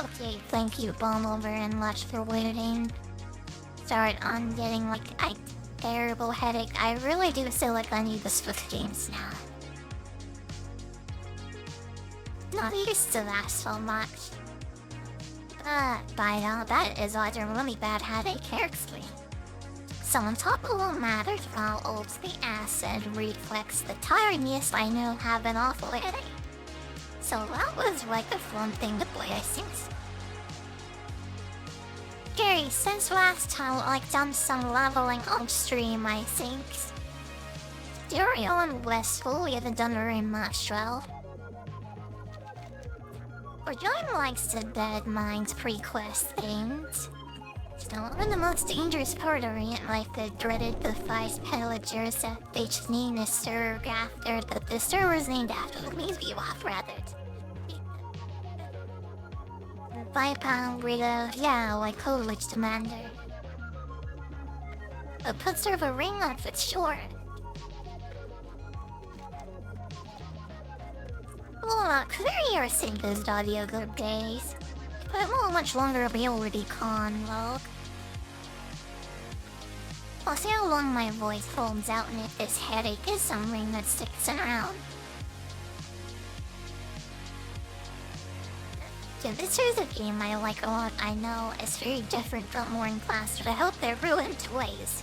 Okay, thank you, Bomo, very much for waiting. Sorry, I'm getting like a terrible headache. I really do feel like I need the Swift games now. Not used to that so much. But by now, that is either a really bad headache actually. So on top of all matters, while old the acid reflex, the tiredness I know have an awful headache. So that was like a fun thing to play, I think. Gary, since last time I've done some leveling on stream, I think. Dario and Westful, we haven't done very much, well. We're doing like the Dead Minds pre-quest things. So one of the most dangerous part of it, like the dreaded defies pillagers that they just name is served after, that the server's named after, which means we have rather. 5-pound Rita, yeah, like Coolidge Demander. But puts her of a ring on for sure. Well, clear your those audio good days. But not much longer we already con, log. I'll see how long my voice holds out and if this headache is something that sticks around. Yeah, this is a game I like a lot. I know it's very different from Morning Class, but I hope they're ruined ways.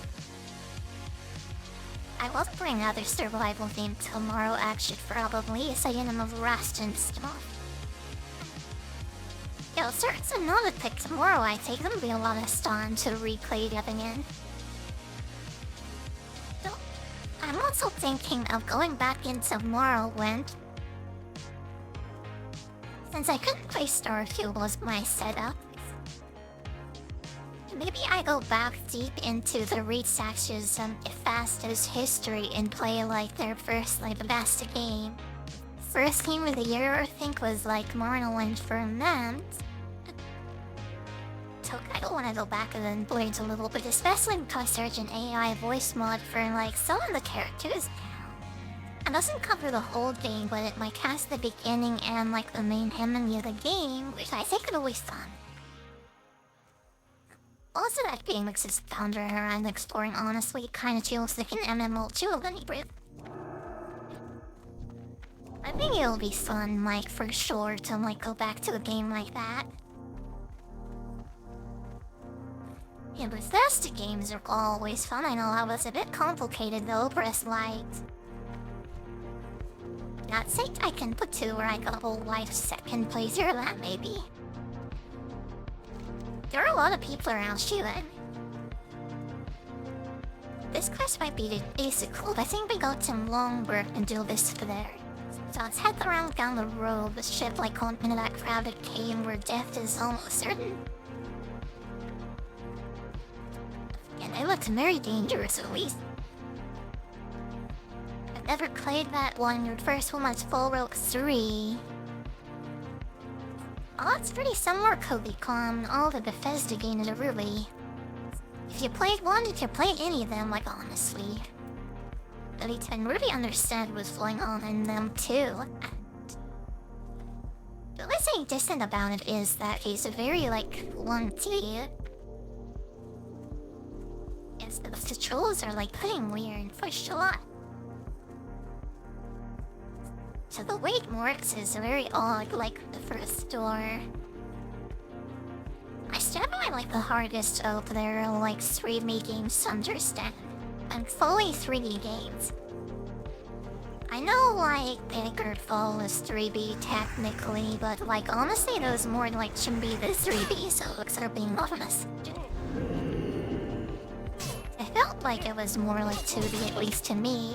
I will bring other survival game tomorrow, actually, probably, so you know, of rest and stuff. Yo, sir, it's another pick tomorrow, I think. It'll be a lot of fun to replay that again. So, I'm also thinking of going back into Morrowind. Since I couldn't play Starfield was my setup. Maybe I go back deep into the research's fastest history and play like their first like best game. First game of the year I think was like Morrowind Ferment. So I don't want to go back and then play it a little bit, especially because there's an AI voice mod for like some of the characters. It doesn't cover the whole thing, but it might cast the beginning and like the main enemy of the game, which I think is always fun. Also, that game makes its founder around exploring honestly kinda feels like an MMO too of any breath. I think it'll be fun, like, for sure, to like go back to a game like that. Yeah, Bethesda games are always fun. I know that was a bit complicated though, press light. Not saying I can put to where I got a whole life second playthrough of that maybe. There are a lot of people around shooting. This quest might be the basic cool, but I think we go to Longburg and do this for there. So let's head around down the road, the ship like going into that crowded cave where death is almost certain. And they look very dangerous at least. I've never played that one, your first one was Full Rogue 3. Oh, it's pretty similar, Kobe-con. All the Bethesda games are really... If you played one, you can play any of them, like, honestly. But you can really understand what's going on in them, too. The only thing decent about it is that it's very, like, 1D. Yes, the controls are, like, putting weird for sure. So the way it works is very odd, like the first door. I still have like the hardest of their like 3D games to understand. And fully 3D games. I know like Daggerfall is 3D technically, but like honestly those more like shouldn't be the 3D, so looks are being honest. It felt like it was more like 2D, at least to me.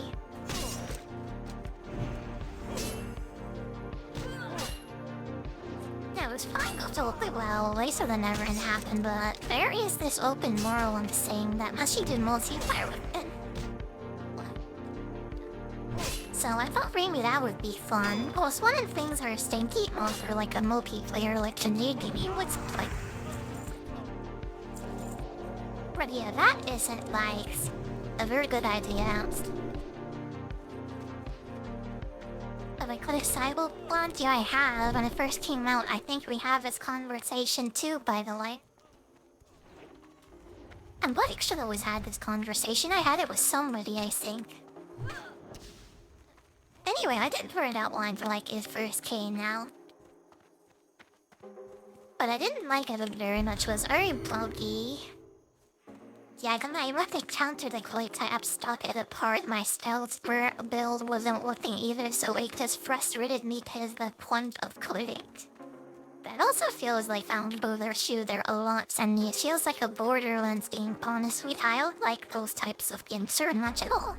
It was fine, totally well, later than ever it happened, but there is this open moral I'm saying that must she did multiplayer with it. So I thought maybe that would be fun. Of course, one of the things are staying keep offer like a multiplayer like Grenade gaming was like. But yeah, that isn't like a very good idea. But I got a cyber blonde? Yeah, I have. When it first came out, I think we have this conversation too, by the way. And Buddy should always had this conversation. I had it with somebody, I think. Anyway, I did for an outline for like his first K now. But I didn't like it very much. It was very buggy. Yeah, I left encounter the quite type stuck at a part. My stealth build wasn't working either, so it just frustrated me because the point of quitting. That also feels like found booter shooter a lot, and it feels like a Borderlands game, honestly. I don't like those types of games very much at all.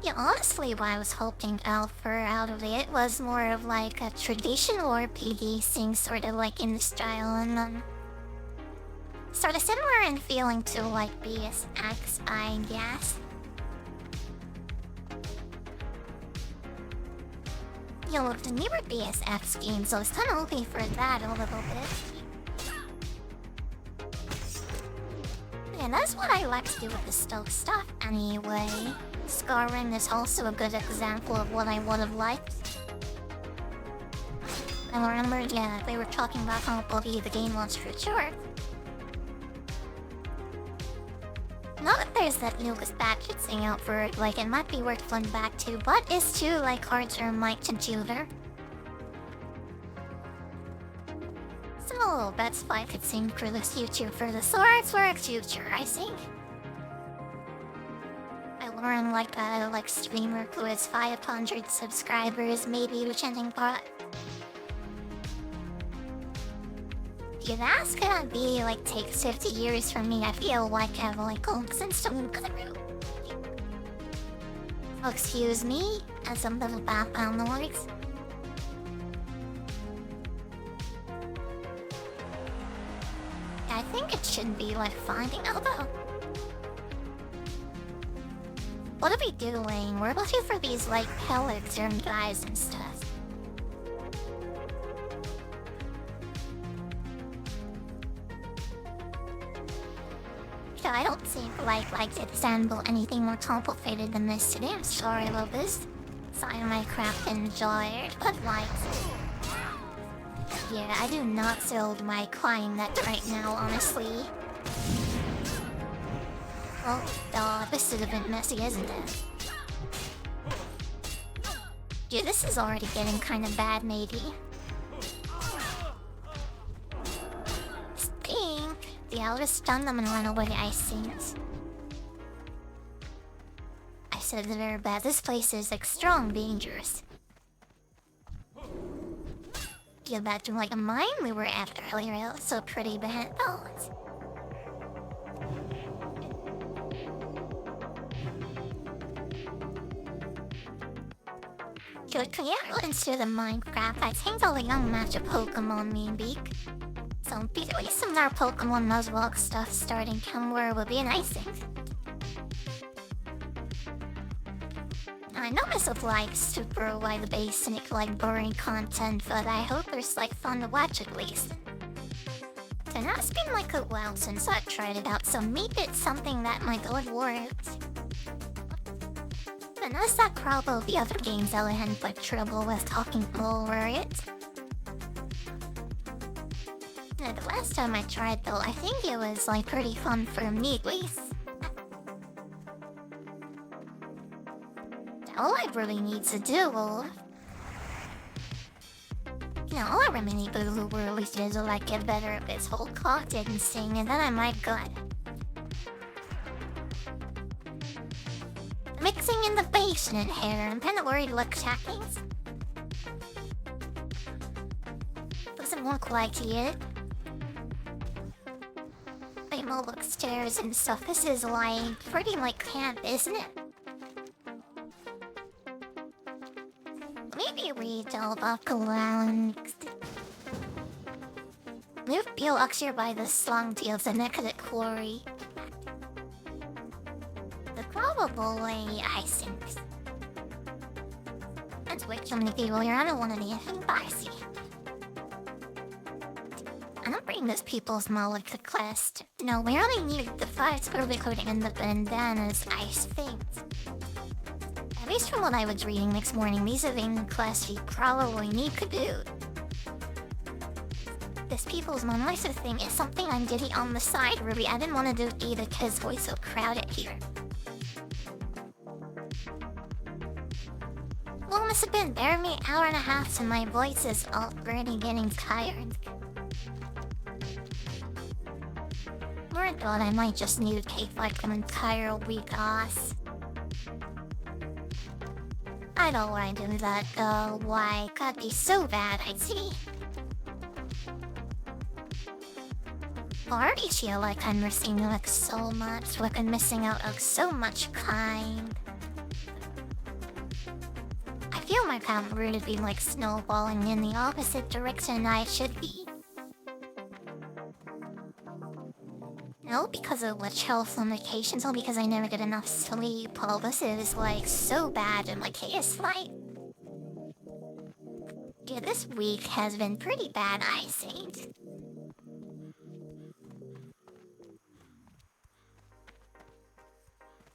Yeah, honestly, what I was hoping out of it was more of like a traditional RPG thing, sort of like in the style, and sort of similar in feeling to like BSX, I guess. You know, the newer BSX games, so I was kind of hoping for that a little bit. And that's what I like to do with the stealth stuff anyway. Skyrim is also a good example of what I would have liked. I remember, yeah, they were talking about how buggy the game was for sure. Not that there's that newest patch it's out for it, like it might be worth fun back to, but it's too like hard to mic computer. So that's why I could sing for the future, for the Sword future, I think. I learned like a streamer who has 500 subscribers, maybe chanting part. If that's gonna be like takes 50 years for me, I feel like I have like since someone through. Oh, excuse me, and some little background noise. I think it should be like finding out though. What are we doing? We're looking for these like pellets and guys and stuff. I don't think like to resemble anything more complicated than this today. I'm sorry about this. Sorry my craft enjoyed, but like yeah, I do not feel my crying that right now, honestly. Oh god, this is a bit messy, isn't it? Yeah, this is already getting kinda bad, maybe. Yeah, I'll just stun them and run away, I think. I said they're very bad. This place is like strong dangerous. Yeah, back to like a mine we were after earlier, also pretty bad. Oh, can you go into the Minecraft? I think all the young match of Pokemon mean beak. So, at least some more Pokemon Nuzlocke stuff starting somewhere would be a nice thing. I know this is like super wide basic, like boring content, but I hope there's like fun to watch at least. And it's been like a while since I tried it out, so maybe it's something that my god worked. But that's that probably the other games I had like trouble with talking over it. The last time I tried though, I think it was like pretty fun for me at least. All I really need to do, all I really need to do really is to like get better at this whole clock-taking thing, and then I might good. Mixing in the basement here, I'm kinda worried about attacking. Doesn't look like it. All upstairs and stuff. This is like pretty like camp, isn't it? Maybe we delve up around. Move Bill up here by the slung deals the neck of the quarry. The probable way, I think. That's way too many people here. I don't want anything spicy. I don't during this people's Malika quest. No, we only needed the 5 spurly coating and the bandanas, I think. At least from what I was reading this morning, these are the quests you probably need to do. This people's Malika thing is something I'm getting on the side, really. I didn't want to do it either because it's so crowded here. Well, it must have been barely an hour and a half, so my voice is already getting tired. Or I thought I might just need to take like an entire week off. I don't want to do that though. Why? Could be so bad, I see. I already feel like I'm missing like so much, like I'm missing out on so much kind. I feel like I'm really be like snowballing in the opposite direction I should be. No, because of witch health limitations, or because I never get enough sleep. All this is like so bad in my case, like. Yeah, this week has been pretty bad, I think.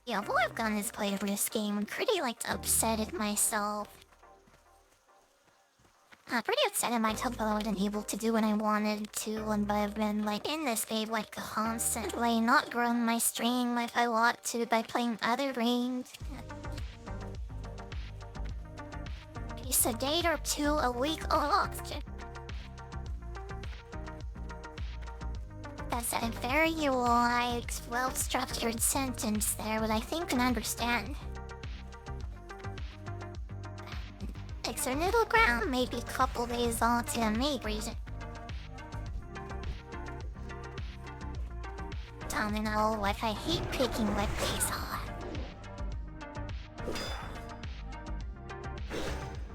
Yeah, all I've done is play this game pretty like upset at myself. I'm pretty upset at myself that I wasn't able to do what I wanted to, and I've been like in this game like constantly not growing my stream like I want to by playing other games. It's a day or two a week lost. That's a very like well-structured sentence there, but I think I can understand. It's a middle ground, maybe a couple days on to make reason. Down and all, like I hate picking wet days off.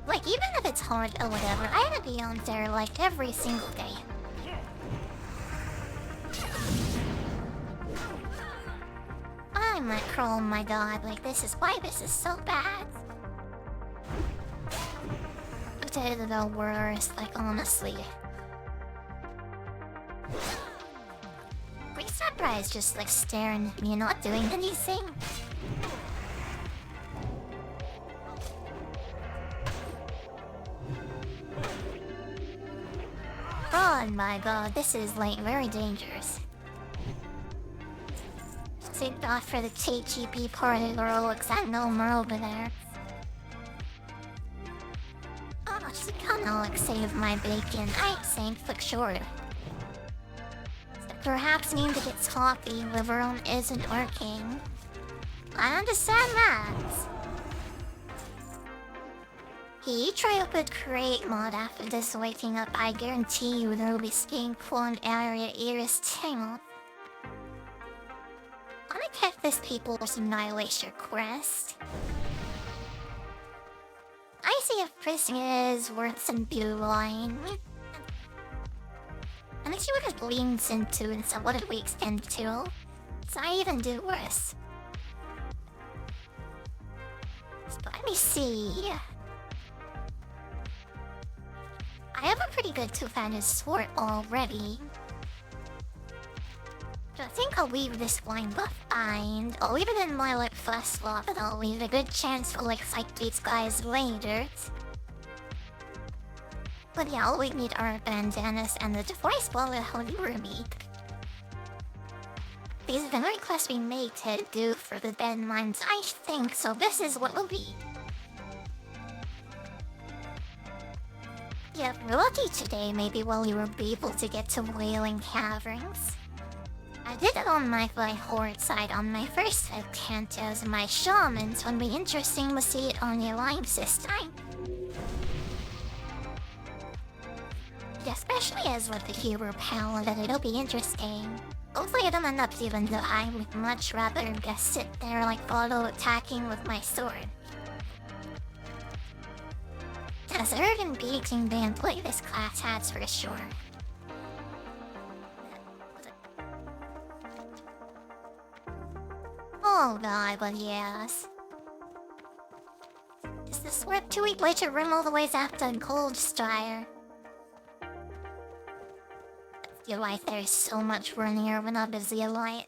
Like even if it's hard or whatever, I gotta be on there like every single day. I'm like, oh my god, like this is why this is so bad. It's the worst, like honestly. Resabra is just like staring at me and not doing anything. Oh my god, this is like very dangerous. Saved off for the TGP part of the role, because I know more over there. Oh, she kinda like saved my bacon, I think for sure. Perhaps need to get sloppy, liver on isn't working. I understand that. He try up a create mod after this waking up, I guarantee you there will be skin cloned area Iris tangled. I'm gonna get this people's annihilation quest. I see if prison is worth some blue line. And I see what it leans into and so what it we extend to. So I even do worse. So let me see. I have a pretty good two-handed sword already. So I think I'll leave this line behind. I'll leave it in my like first slot, but I'll leave a good chance for like fight these guys later. But yeah, all we need are bandanas and the device wallet holy meat. These are the very quests we made to do for the bed mines, I think, so this is what will be. Yeah, we're lucky today, maybe while you will be able to get to Wailing Caverns. I did it on my horde side on my first attempt as my shaman, so it'll be interesting to see it on the alliance this time. Yeah, especially as with the hero paladin, it'll be interesting. Hopefully I don't end up even though I would much rather just sit there like auto-attacking with my sword. As a urban beating band play this class has for sure. Oh god, but yes. Is this worth 2 week later room all the way after Cold Strire? Your life there is so much runnier when I'm busy a lot.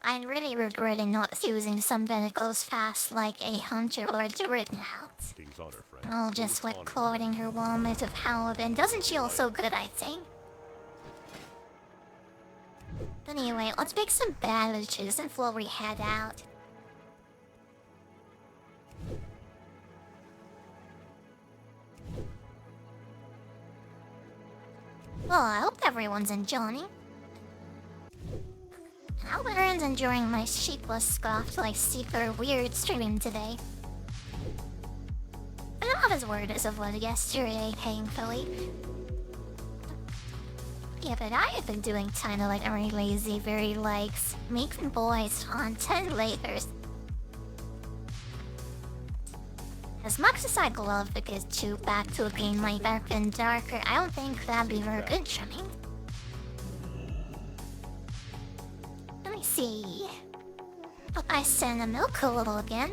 I'm really regretting not using something that goes fast like a hunter or a written out. I'll just wet clothing her vomit of Paladin. Doesn't she also good, I think? Anyway, let's make some bandages before we head out. Well, I hope everyone's enjoying. I hope everyone's enjoying my sheepless scoffed like super weird streaming today. But not as weird as it was yesterday, thankfully. Yeah, but I have been doing kinda like very lazy, very like making boys content later. As much as I'd love to get you back to being like darker and darker, I don't think that'd be very good for me. Let me see. I send the milk a little again.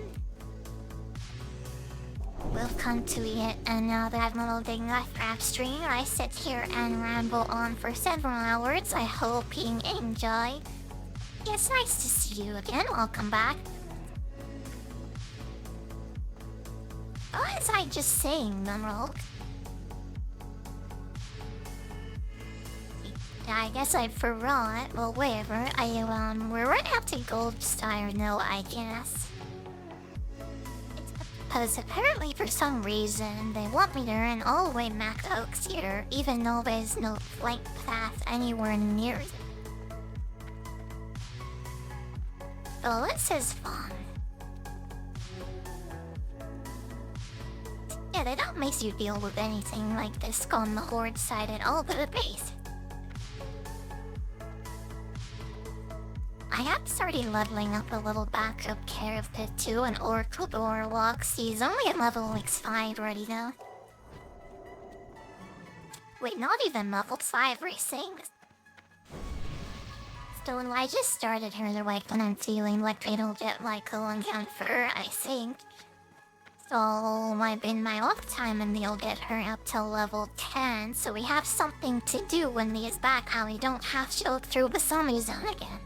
We'll come to it, and now that I've little thing left rap stream, I sit here and ramble on for several hours. I hope you enjoy. It's nice to see you again. Welcome back. What was I just saying, Emerald? I guess I forgot. Well, whatever. We're right after Gold Star, no, I guess. Because apparently for some reason, they want me to run all the way back to Oak Cedar, even though there's no flight path anywhere near it. Well, this is fun. Yeah, they don't make you deal with anything like this on the Horde side at all but the base. I have started leveling up a little backup character too, an Oracle Warlock. He's only at level like 5 already though. Wait, not even level 5 racing. So I just started her like when I'm feeling like it'll get like a long count for her, I think. So in my off time and they'll get her up to level 10, so we have something to do when he is back, how we don't have to go through the summer zone again.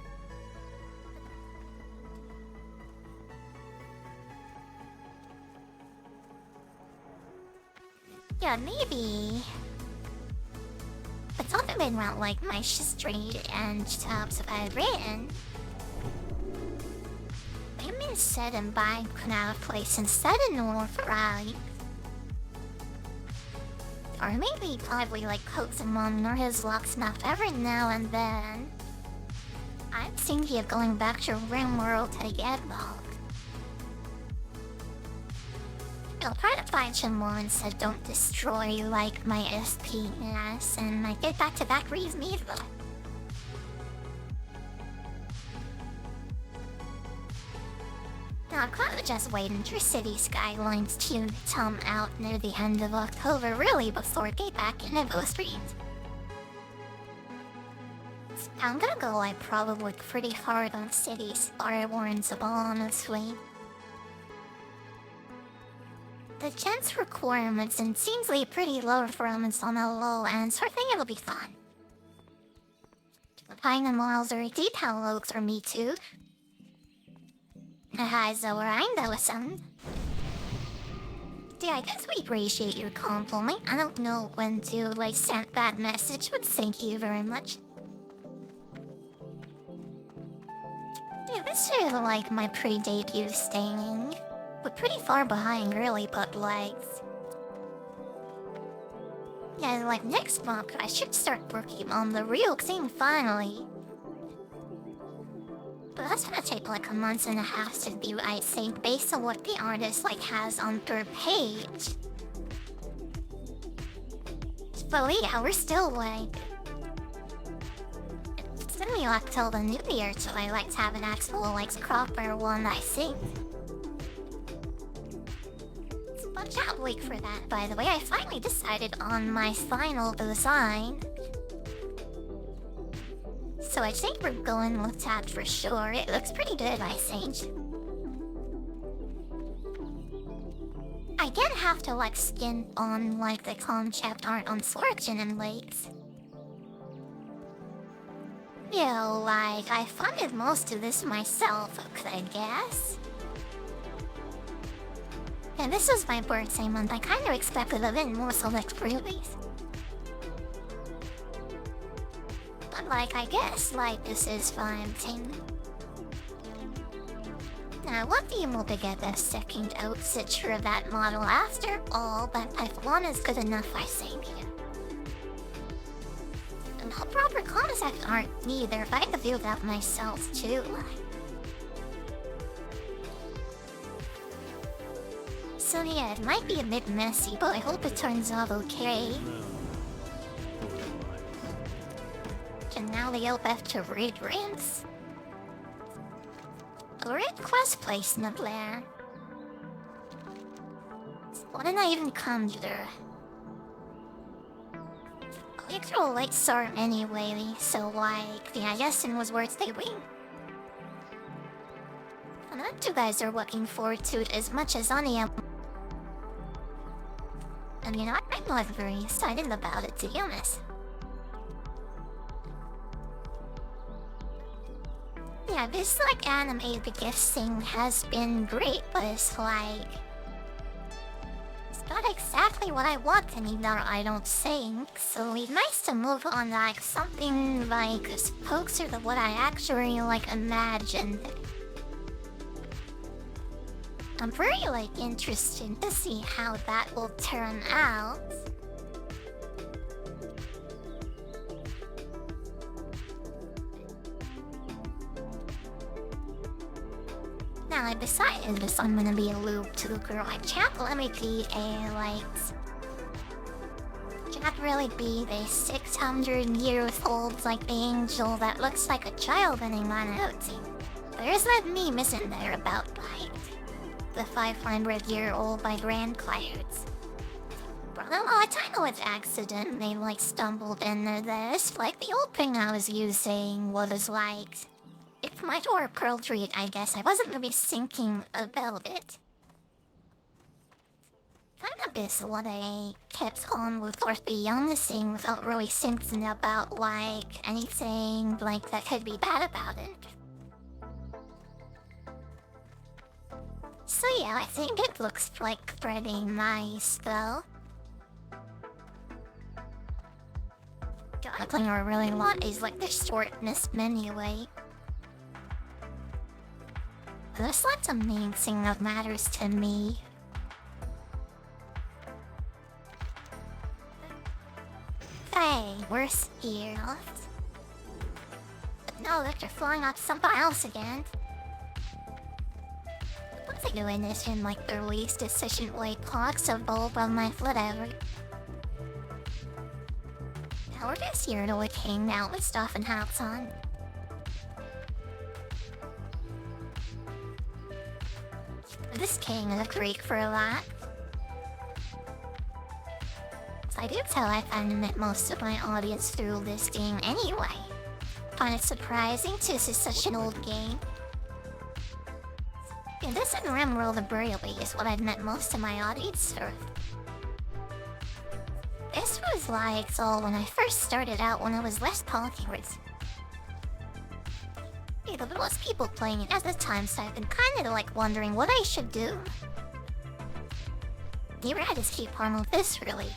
Yeah, maybe. But talking about like my history and stuff that I've written, I'm instead in buying Canal Place instead of North Rally. Or maybe probably like Pokemon or his locksmith every now and then. I'm thinking of going back to Rimworld to get Bog. I'll try to find some ones that don't destroy like my SPS and I get back to that reason either. Now, I'm kind of just waiting for City Skylines to come out near the end of October, really, before I get back into those streams. I'm gonna go like probably pretty hard on Cities Star Wars, honestly. The chance requirements and seems like pretty low performance on the low end, so I think it'll be fun. Finding models or detail looks for me too. Hi, Zoran, that was something. Yeah, I guess we appreciate your compliment. I don't know when to like send that message, but thank you very much. Yeah, this is like my pre-debut staying. We're pretty far behind really, but like... yeah, like next month I should start working on the real thing finally. But that's gonna take like a month and a half to do, I think, based on what the artist like has on their page. But yeah, we're still like... it's gonna be like till the new year till I like to have an actual like proper one, I think. Watch out, wait for that, by the way. I finally decided on my final design. So I think we're going with that for sure. It looks pretty good, I think. I I did have to like skin on like the concept art on Fortune and Lakes. You know, like I funded most of this myself, I guess. And this was my birthday month. I kind of expected a bit more select freebies. But like, I guess like this is fine thing. Now, what do you want to get a second outfit for that model after all? But if one is good enough, I save you. And no proper concept art neither. If I had to do that myself too. So yeah, it might be a bit messy, but I hope it turns out okay. And now they help after raid ramps. A raid quest placement there. What did I even conjure? Electro lights are anyway, so like the digestion was worth the wing. And that you guys are looking forward to it as much as I am. I mean, I'm not very excited about it, to be honest. Yeah, this like animated gifts thing has been great, but it's like... It's not exactly what I want anymore, I don't think. So it's nice to move on like something like closer to what I actually like imagined. I'm very like interested to see how that will turn out. Now I decided this I'm gonna be a loop to the girl. I can't let me be a like... Can't really be the 600-year-old like the angel that looks like a child anymore. There's that meme, isn't there, about like the 500-year-old by Grand Clouds. Well, I know it's accident. They like stumbled into this. Like the old thing I was using was like... If my door pearl treat, I guess I wasn't really thinking about it. Kind of is what I kept on with towards the youngest thing without really thinking about like anything like that could be bad about it. So yeah, I think it looks like pretty nice though. The thing I really want is like the shortness anyway. That's not the main thing that matters to me. Hey, where's here? No, look, they're flying off something else again. What's they doing this in like the least efficient way possible, but my whatever. Now we're just here to like hang out with stuff and hats on. This king is a Greek for a lot. So I do tell I met most of my audience through this game anyway. Find it surprising too, this is such an old game. Yeah, this and Rimworld of Burially is what I've met most of my audience through. This was like, so when I first started out when I was less popular. Yeah, there was people playing it at the time, so I've been kind of like wondering what I should do. You're at just keep on with this, really.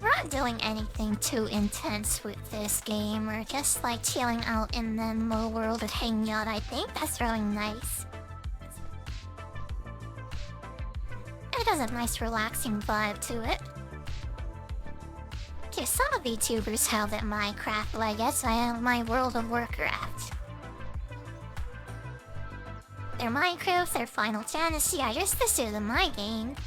We're not doing anything too intense with this game. We're just like chilling out in the Mo world of hanging out. I think that's really nice. It has a nice relaxing vibe to it. Okay, some of VTubers have that Minecraft, but I guess I have my World of Warcraft. Their Minecraft, their Final Fantasy, I just listed in my games.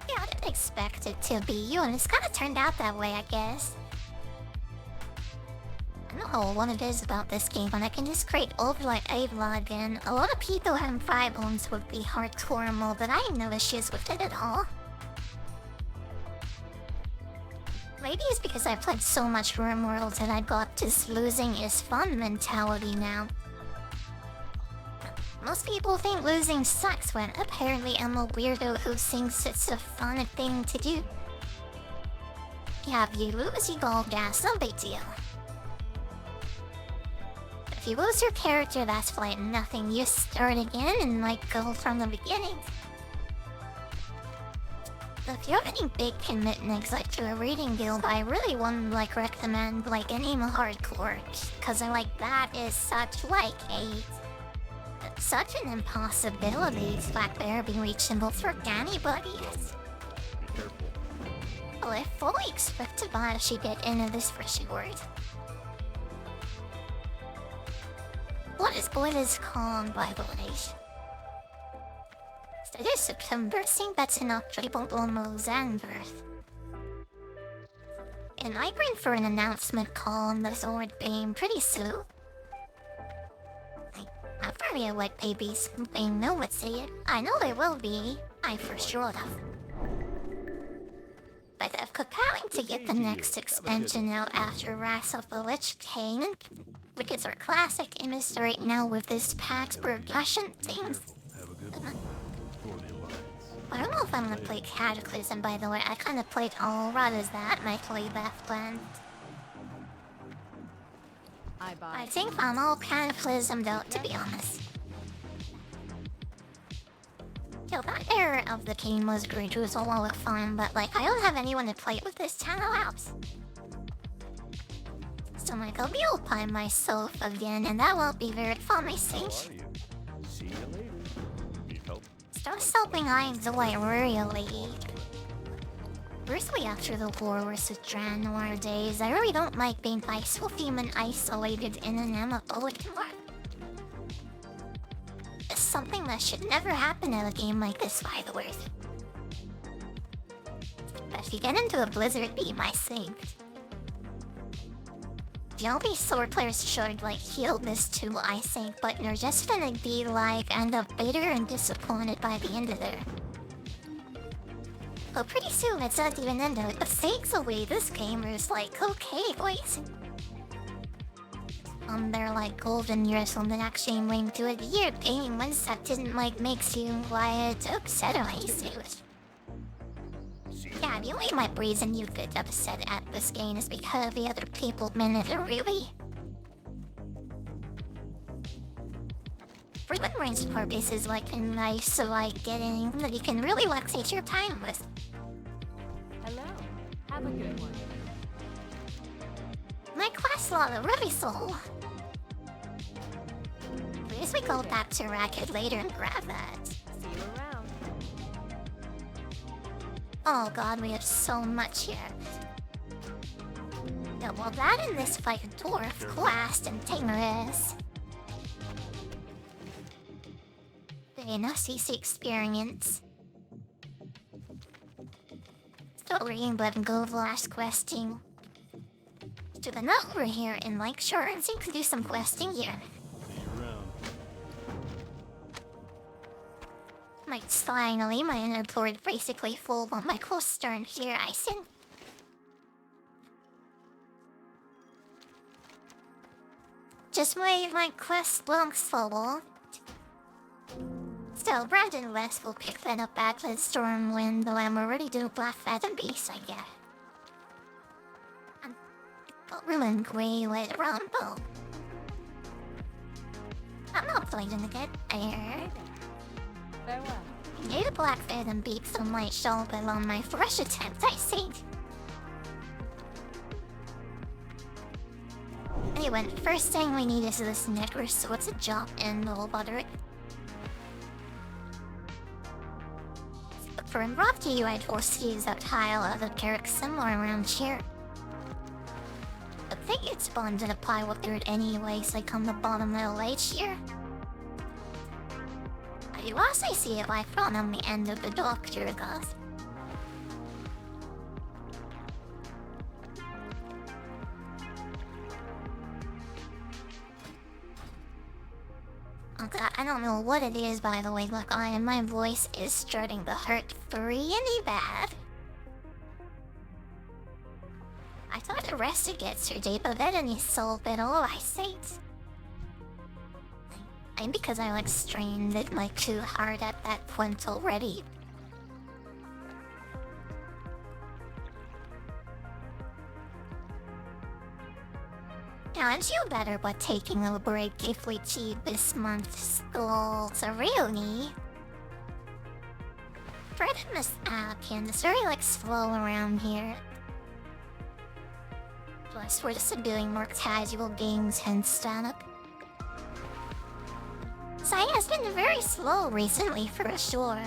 Yeah, I didn't expect it to be you, and it's kind of turned out that way, I guess. I don't know what it is about this game, but I can just create over like a vlog, and a lot of people having problems would be hardcore mode, but I have no issues with it at all. Maybe it's because I played so much RimWorld that I got this losing is fun mentality now. Most people think losing sucks when apparently I'm a weirdo who thinks it's a fun thing to do. Yeah, if you lose, you go gas, no big deal. If you lose your character, that's like nothing. You start again and like go from the beginning. If you have any big commitments like to a reading guild, I really wouldn't like recommend like any more hardcore, cause I like that is such like such an impossibility. Black Bear being reachable for anybody. Well, I fully expect to get into this for sure. What is calm, by the way? It is September, I think that's in October almost and birth. And I bring for an announcement call on the Sword game pretty soon. I probably like babies. I know what's it. I know there will be. I for sure have. But I'm preparing to get the next expansion out after Wrath of the Lich King, which is our classic image right now with this PAX progression thing. I don't know if I'm gonna play Cataclysm, by the way. I kind of played Aura as that, my playback plan. I think I'm all Cataclysmed out, to be honest. Yo, that era of the game was great. It was a lot of fun, but like, I don't have anyone to play with this channel out. So like, I'll be all by myself again, and that won't be very fun, I think. See you later. Need help? Stop something I enjoy really. Firstly, after the war versus Draenor days, I really don't like being isolated and isolated in an MMO anymore. It's something that should never happen in a game like this, by the way. But if you get into a Blizzard beam, I think the only sword players should like heal this too, I think, but you're just gonna be like end up bitter and disappointed by the end of it. But pretty soon it's not even end of it. The stakes away this gamer is like, okay, boys. They're like golden years when the next game linked to a year game once that didn't like makes you quite upset or anything. Yeah, the only my reason you get upset at this game is because the other people meant it really. For one range purposes, like nice to like getting that you can really like take your time with. Hello. Have a good one. My quest log, really soul. Please we go back to Racket later and grab that. See you around. Oh god, we have so much here. Yeah, well that and this fight Dwarf, Quast, and Tigris. Very nice CC experience. Still reading but go last questing. To the note over here in like sure and seem to do some questing here. See you around. Might finally my inventory basically full on my quest turn here, I think. Just my quest long solo. Still, Brandon West will pick that up back with Stormwind, though I'm already doing Black Phantom Beast, I guess. Ruin Grey with Rumble. I'm not playing it there. Farewell. Need a Black Phantom Beast on my shoulder on my first attempt, I think. Anyway, first thing we need is this necklace, so it's a job in the butter. For Rob to you, I'd force to use that tile of a character similar around here. I think it's spawned in a pile of dirt anyways, like on the bottom of the lake here. I do also see if I found on the end of the doctor goes. Oh god, I don't know what it is by the way, look, my voice is starting to hurt really bad. I thought I rested yesterday, but then I sold it all I said. And because I like strained it like too hard at that point already. Aren't you better but taking a break if we cheat this month's goals, really? Fred and Miss Akin is very like slow around here. Plus, we're just doing more casual games and stuff. Sai has been very slow recently for sure.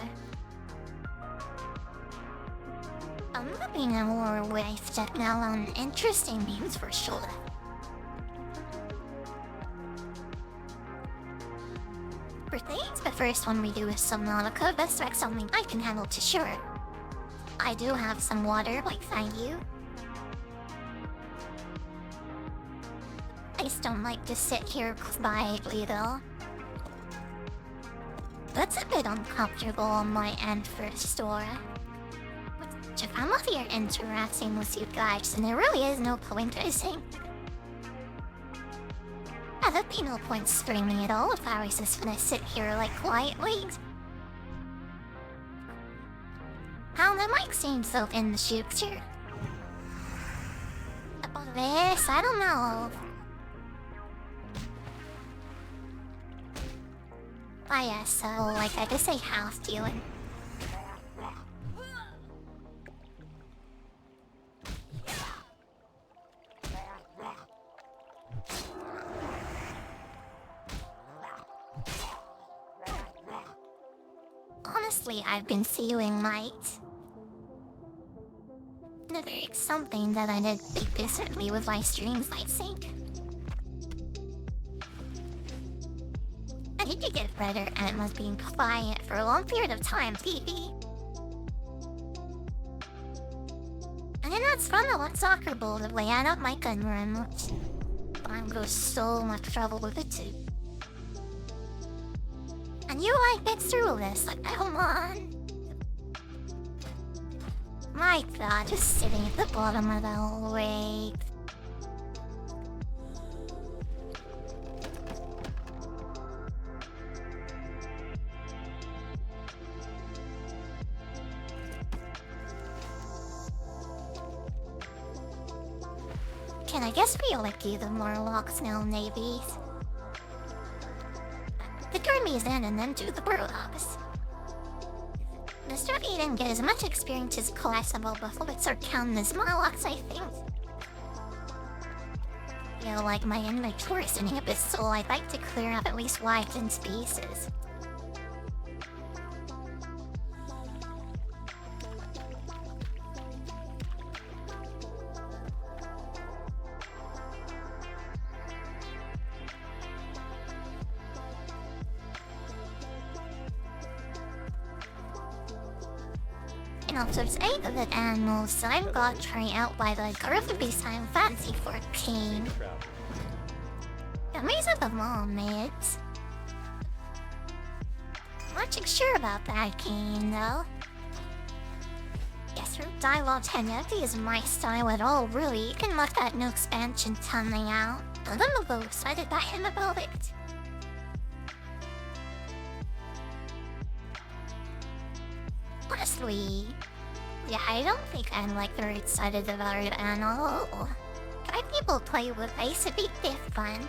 I'm looking at more with that now on interesting names for sure. For things, the first one we do is Subnautica. That's like something I can handle to sure. I do have some water, like thank you. I just don't like to sit here quietly though. That's a bit uncomfortable on my end for Sora. But if I'm not here interacting with you guys, then there really is no point, I think. Yeah, there'd be no point streaming at all if I was just gonna sit here like quietly. How the mic seems so in the future. About this, I don't know. Ah yeah, so like I just say house dealing. Honestly, I've been feeling might. There's something that I did recently with my streams, I think. I need to get better at being quiet for a long period of time, TV. And then that's fun to watch soccer ball the way I don't like gun very much. But I'm going so much trouble with it too. And you like get through this, like come on. My god, just sitting at the bottom of the lake. Can I guess we like either Morlocks now, navies? The Gurmies in and then do the Burlocks. The Stubby didn't get as much experience as possible before it's are counting as Morlocks, I think. You know, like my inventory's in Abyss, so I'd like to clear up at least white and species. Also, there's 8 of the animals, so I've got tried out by the Garfield Beast I'm fancy for a king. Amazing of them all, mates. Not too sure about that king, though. Yes, her dialogue 1050 is my style at all, really. You can look that new expansion coming out. I'm a little excited by him about it. Honestly, yeah, I don't think I'm like very excited about it at all. 5 people play with Ace would be fun.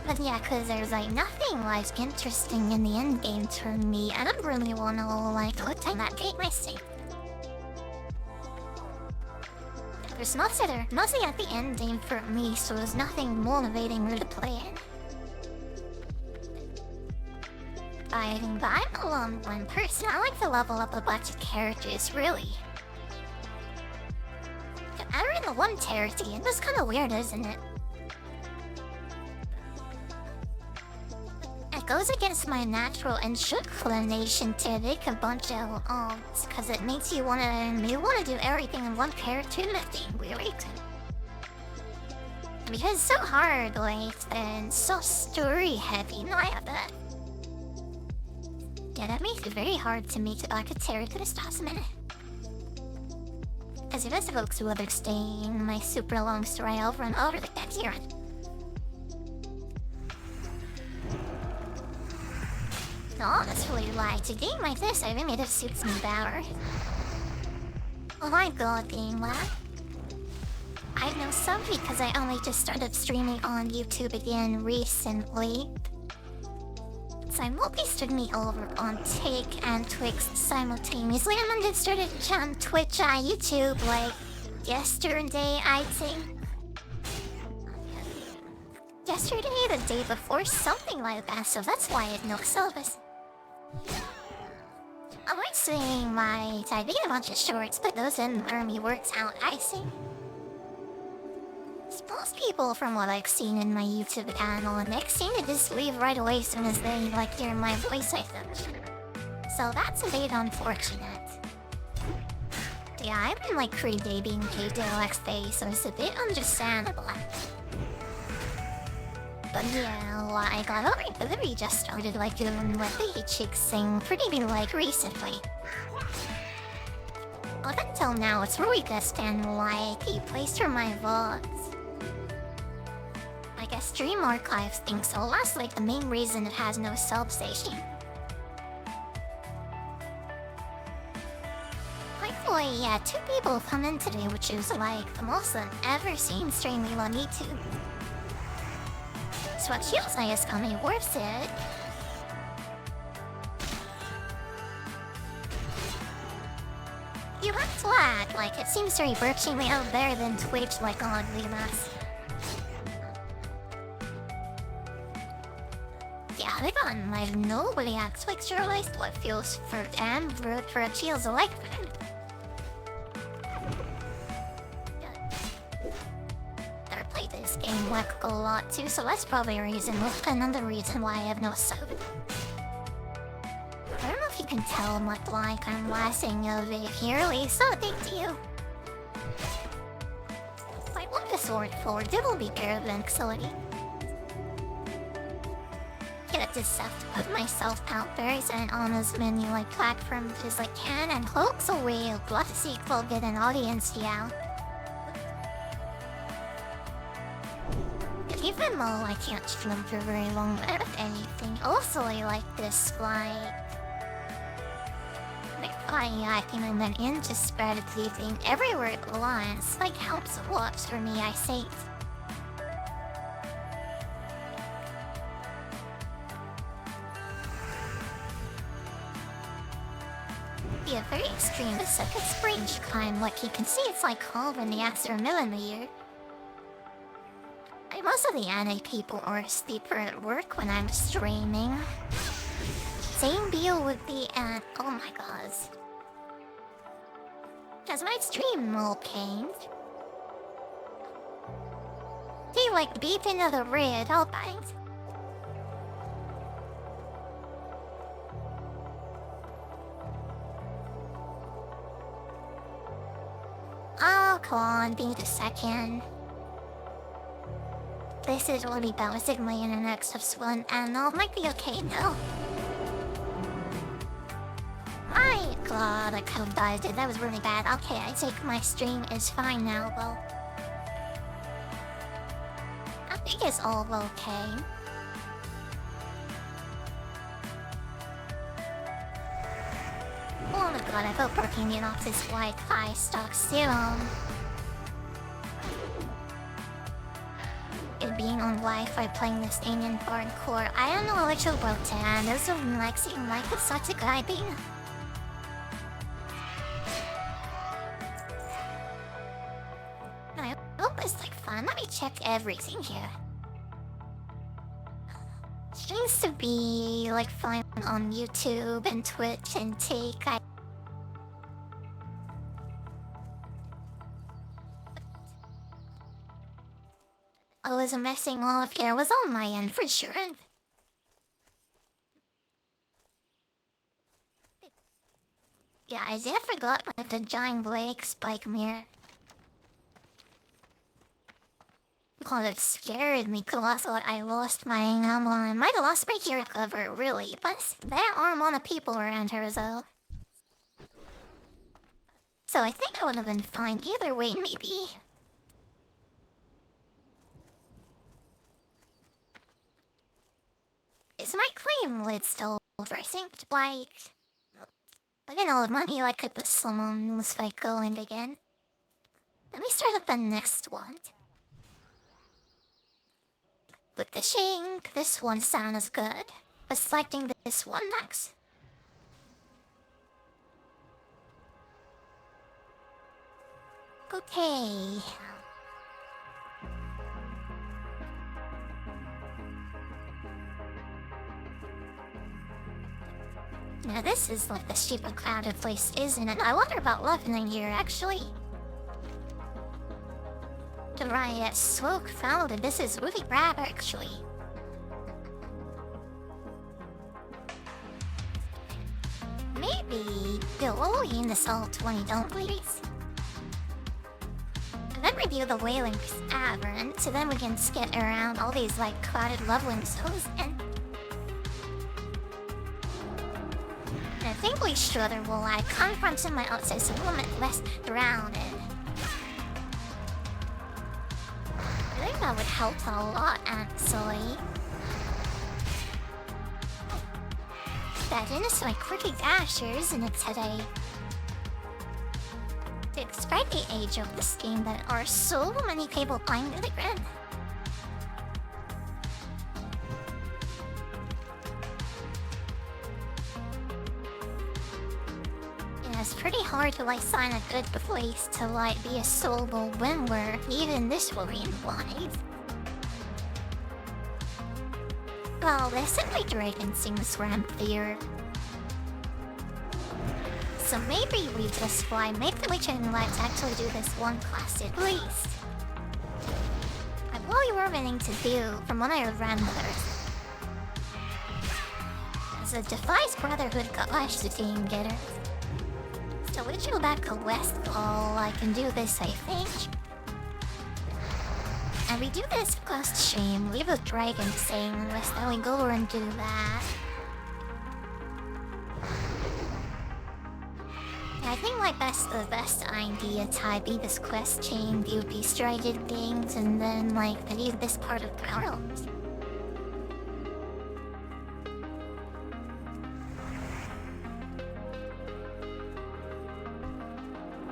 But yeah, cause there's like nothing like interesting in the end game to me. I don't really wanna like look at that game myself. There's nothing at the end game for me, so there's nothing motivating me to play it. I'm a lone one person. I like to level up a bunch of characters, really. I ran the one character, and that's kind of weird, isn't it? It goes against my natural inclination to make a bunch of alts, because it makes you wanna do everything in one character and that thing, really. Because it's so hard, like, and so story heavy, no, I have that. Yeah, that makes it very hard to make like a character this last minute. As it is folks who understand my super long story over and over the here. Honestly, like, a game like this, I really just suits me better. Oh my god, game lag. I know some because I only just started streaming on YouTube again recently. Simultaneously stood me over on Take and Twix simultaneously, and then just started on Twitch and YouTube like yesterday, I think. Yesterday, the day before, something like that, so that's why it no syllabus. I might say my I did a bunch of shorts, but those in army works out, I see. Most people, from what I've seen in my YouTube channel, and they seem to just leave right away as soon as they like hear my voice, I think. So that's a bit unfortunate. Yeah, I've been like pretty being paid to LXD, so it's a bit understandable. But yeah, like I already just started like doing what the chicks sing pretty like recently. Up until now, it's really just been like a place for my vlogs. I guess Stream Archives thinks so. That's like the main reason it has no sub-station. Thankfully, yeah, 2 people come in today, which is like the most I've ever seen streaming on YouTube. So what feels like it's gonna be worth it. You have flat, like it seems to be working way out better than Twitch, like oddly enough. Yeah, they got like nobody at Twitch realized what feels for them for a feels like that. I played this game like a lot too, so that's probably a reason. Another reason why I have no sub. I don't know if you can tell what like I'm laughing of it purely, so thank you. I want the sword forward, it will be better than facility. I just have to put myself out there and on as many like platforms as I can and hope so we'll let the sequel get an audience, yeah. Even though I can't film for very long without anything, also I like this like acting and then into spread the thing everywhere it belongs, like helps a lot for me, I think. Be a very extreme, it's like a strange kind, like you can see it's like cold in the Astra millimeter. Most of the anime people are asleep or at work when I'm streaming. Same deal with the oh my god. Does my stream okay? They like beep into the red, I'll bite. Oh, come on, be a second. This is really bouncing my internet stuff's one and all might be okay now. My god, I could have died. That was really bad. Okay, I think my stream is fine now, well. I think it's all okay. Oh my god, I hope working in off this Wi-Fi stock serum. It being on Wi-Fi playing this game in hardcore. I don't know what about that. This doesn't like seem like it's such a good idea. I hope it's like fun. Let me check everything here. Seems to be like fun on YouTube and Twitch and Take. I was messing off here. It was on my end for sure. Yeah, I did forgot about the giant Blake spike mirror. God, it scared me because I thought I lost my ammo. I might have lost my hero cover, really. But there are a lot of people around here, though. So I think I would have been fine either way, maybe. Is my claim lid still synced? Like, I didn't know the money I could put someone was like going again. Let me start up the next one. With the shank, this one sounds good. But selecting this one next. Okay. Now this is like the stupid crowded place, isn't it? I wonder about leveling here, actually. The riot smoke founded. This is really rad, actually. Maybe below in this all 20 dumplings. And then review the Whaling Cavern, so then we can skip around all these like crowded leveling zones and I think we should or will I confront in my outside supplement less around it. I think that would help a lot actually. That is my quirky dasher, isn't it today? To describe the age of this game, there are so many people playing the grand. Yeah, it's pretty hard to like find a good place to like be a solo winner, even this worry-wise. Well, there's simply dragon seems ramphier. So maybe we just fly. Maybe we can let's actually do this one class at least. What we were willing to do from what I remember. As a defies Brotherhood clash the team getter. So we go back to Westfall. I can do this, I think. And we do this quest stream, leave a dragon saying this, then we go over and do that. Yeah, I think like that's the best idea to be this quest chain, do these striking things, and then like leave this part of the world.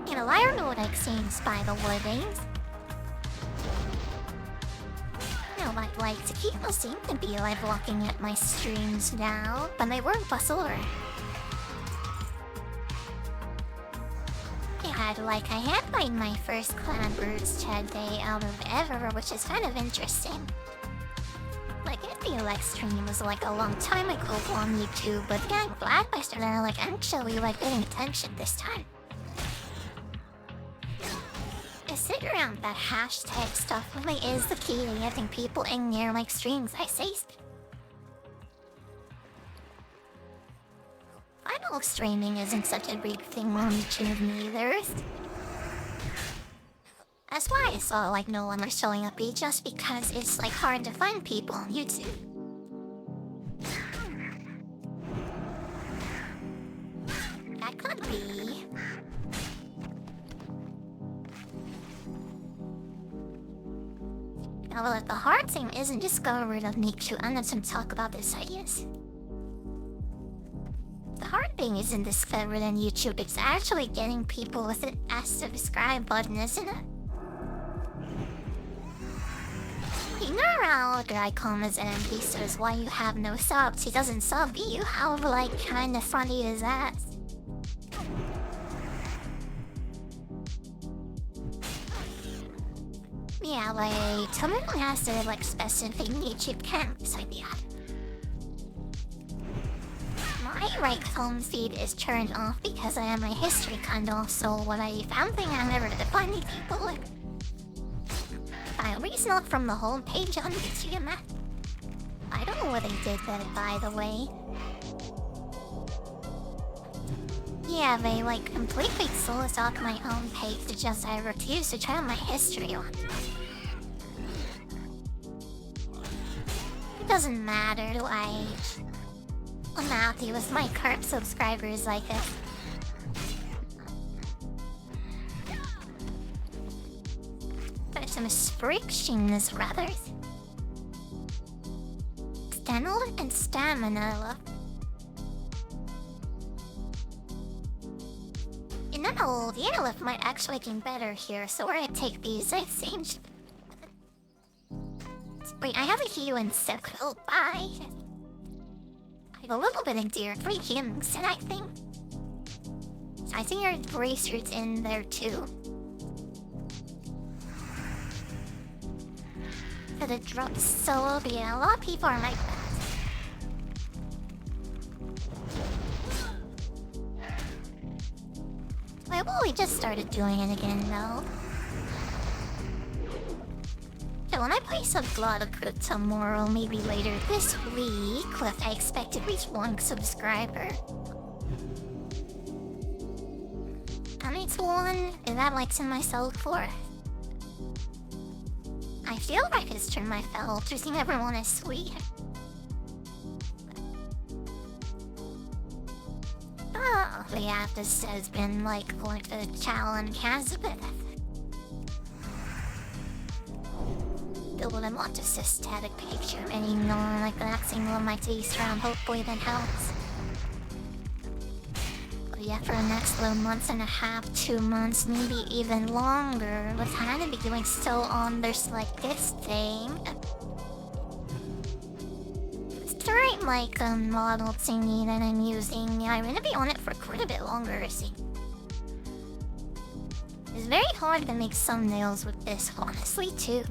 You know, I don't know what I've seen by the woodings. Like Tequila seem to be like looking at my streams now, but they weren't before. Yeah, like I had like my first clan birds today out of ever, which is kind of interesting. Like I feel like stream was like a long time ago on YouTube, but yeah, I'm glad I started like actually like paying attention this time. Sit around that hashtag stuff really is the key to getting people in near like streams, I say. I know streaming isn't such a big thing on YouTube either. That's why I saw like no one was showing up just because it's like hard to find people on YouTube. That could be. Well, if the hard thing isn't discovered of Nichu, I'm not going to talk about this, I guess. The hard thing isn't discovered on YouTube, it's actually getting people with an subscribe button, isn't it? You know how the icon is empty, so it's why you have no subs. He doesn't sub you, how like kinda funny is that? Yeah, like, someone has to like specific YouTube camps idea. My right home feed is turned off because I have my history kind of, so what I found thing I never define people like. I reason not from the home page on YouTube. I don't know what they did there, by the way. Yeah, they like completely sold off my own page to just I refuse to turn my history on. It doesn't matter to age. I'm happy with my current subscribers like it. for some frictions, rather. Stamina and stamina left. You know, the airlift might actually get better here, so we're gonna take these, I think. Wait, I have a healing circle. Bye. I have a little bit of deer free healing set, I think. I think your bracer's in there too. Could have dropped solo, but yeah, a lot of people are like that. Why will we just started doing it again though? So when I play some Blood tomorrow, maybe later this week, I expect to reach 1 subscriber. And it's 1 that likes in myself for. I feel like it's turned my fellow to think everyone is sweet. Oh, yeah, this has been like quite a challenge, has it? Build a lot of static picture, and you know, like relaxing on my face around, hopefully that helps. But yeah, for the next little month and a half, 2 months, maybe even longer, we're kind of be doing so on there's like this thing. Current like model thingy that I'm using, yeah, I'm gonna be on it for quite a bit longer, see. It's very hard to make thumbnails with this, honestly, too.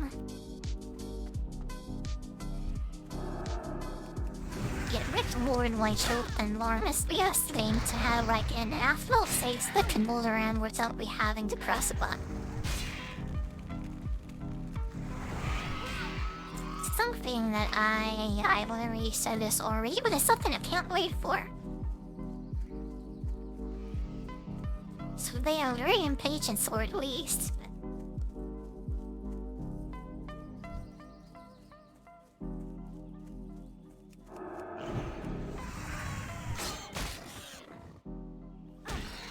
Get rich more in white shirt and Larmus be a thing to have like an afro face that can move around without me having to press a button. Something that I've already said this already, but it's something I can't wait for. So they are very impatient, or at least.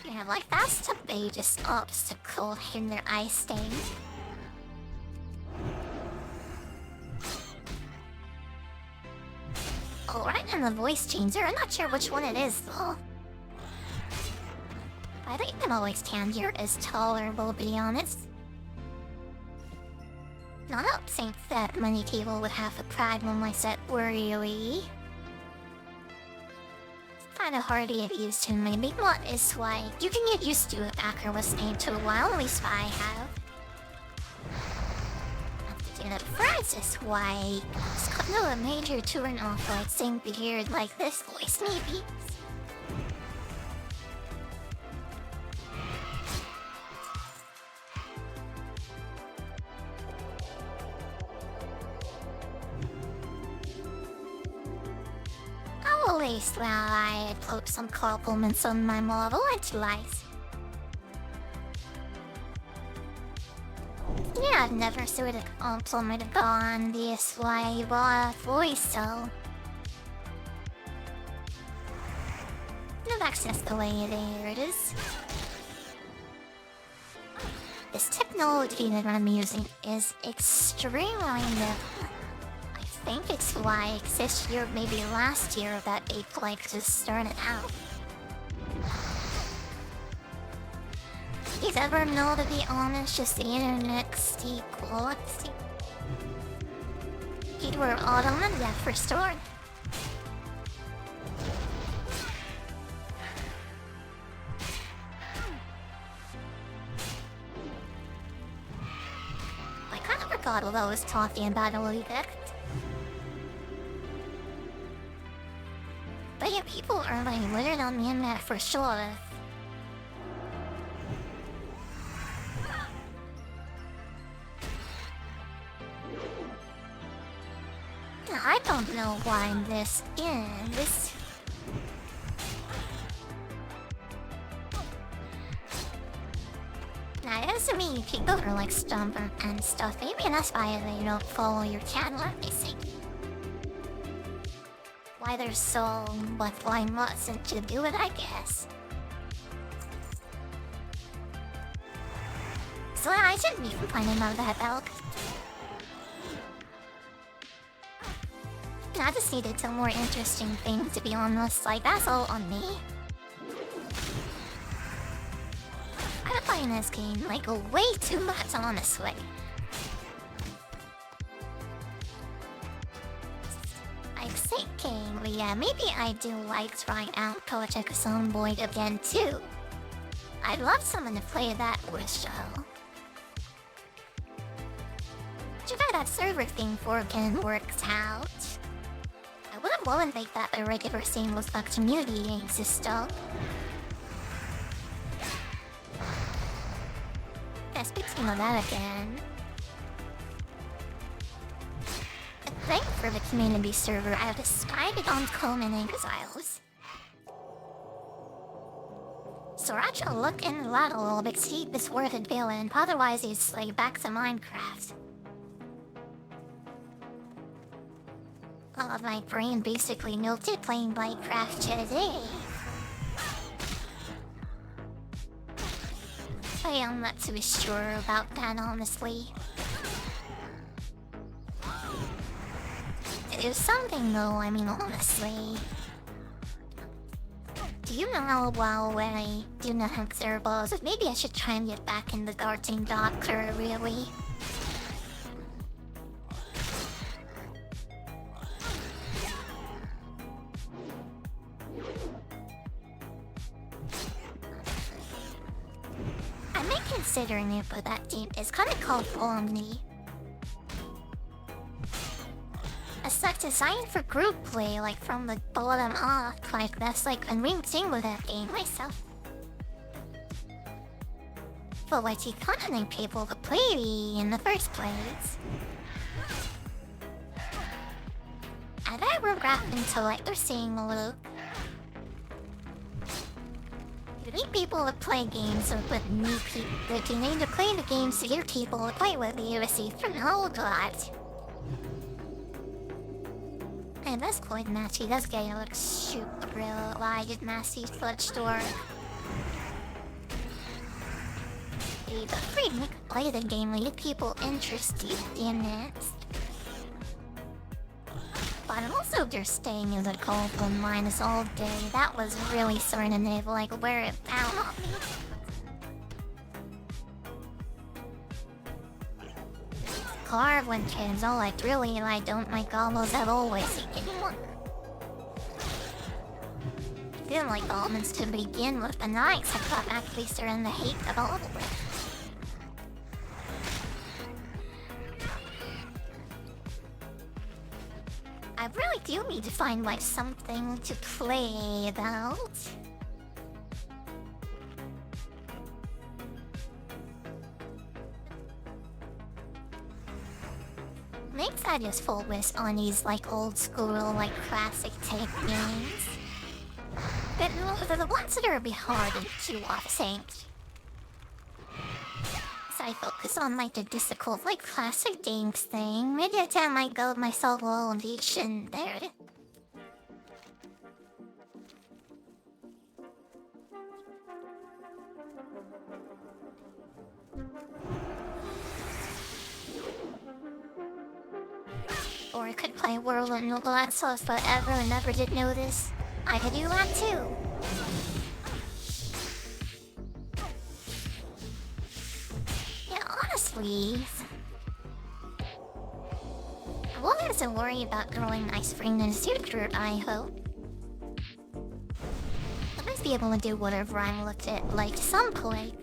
Yeah, like that's the biggest obstacle in their ice thing. Oh, right in the voice changer. I'm not sure which one it is, though. I think the voice changer is tolerable, to be honest. Not up think that many people would have a problem like that, really. It's kinda hard to get used to, maybe. What is why you can get used to it after listening to a while, at least I have. The first is why it's kind of a major turn off, like saying to hear like this voice, maybe. At least while I put some compliments on my model, it's nice. Yeah, I've never sort of complimented on this why voice, so. No, that's just the way it is. This technology that I'm using is extremely new. I think it's why this year, maybe last year, that Ape like just started out. You ever know, to be honest, just the internet's equality? You were all on that for sure. I kind of forgot what I was talking about a little bit. But yeah, people are like weird on the internet for sure. I don't know why this is. Now, it doesn't mean people are like stubborn and stuff. Maybe that's why they don't follow your channel, I think. Why they're so, but why mustn't to do it, I guess. So I shouldn't be complaining about that elk. I just needed some more interesting things, to be honest. Like, that's all on me. I'm playing this game, like, way too much, honestly. I'm thinking, yeah, maybe I do like trying out Project Zomboid again, too. I'd love someone to play that with, though. Too bad that server thing for again works out. I wouldn't want to make that a regular thing with a community system. Yeah, speaking of that again. I think for the community server, I have decided on Common Exiles. So I should look into that a little bit, see if it's worth it feeling. Otherwise, it's like back to Minecraft. Oh, my brain basically melted playing Minecraft today. I am not too sure about that, honestly. It is something though, I mean, honestly. Do you know how well when I do not have cerebrals? Maybe I should try and get back in the Guardian Doctor, really. I'm considering it, but that game is kind of called Omni. It's like designed for group play, like from the bottom up. Like that's like a main thing with that game myself. But like you can't need people to play in the first place. And I regret into like they're saying a little. You need people to play games with new people. You need to play the games to get people to play with you to see from how that. And that's quite nasty. This guy looks super real. Why did Massey foot store? But free make play the game to get people interested in it. But I'm also just staying in the goblin minus all day. That was really starting to like wear it down on me. Carvin kids, oh like really, I don't like goblins at always anymore. I didn't like goblins to begin with, but nice I got actually starting to hate the goblins. I really do need to find like something to play about. Makes I just focus on these like old school, like classic type games. But no, the ones that are a bit harder to think. So I focus on like the difficult, like classic games thing. Maybe I might go with myself a little ambition there. Or I could play World of Noble Sauce forever and never did notice. I could do that too. Yeah, honestly, I won't have to worry about growing ice spring in the future, I hope. I'll just be able to do whatever I'm looked at like some point.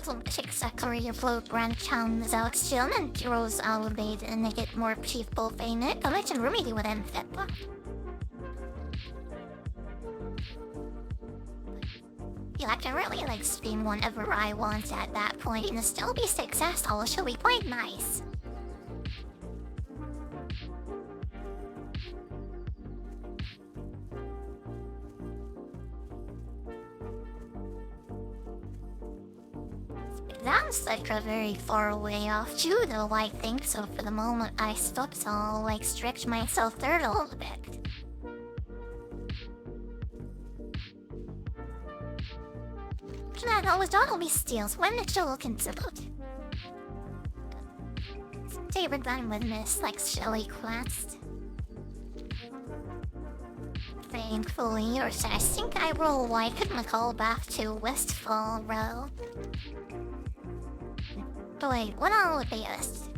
Some chicks that career flow branch channels out still and heroes elevate and they get more people famous. Collection remedy with them fit. Yeah, I can really like stream whenever I want at that point and still be successful. It should be quite nice. That's like a very far way off too though, I think, so for the moment I stopped, so I'll like stretch myself there a little bit. That always don't be steals when the show considered. They were done with Miss like Shelly quest. Thankfully, or should I think I roll why couldn't call back to Westfall Row? But wait, what all would be this?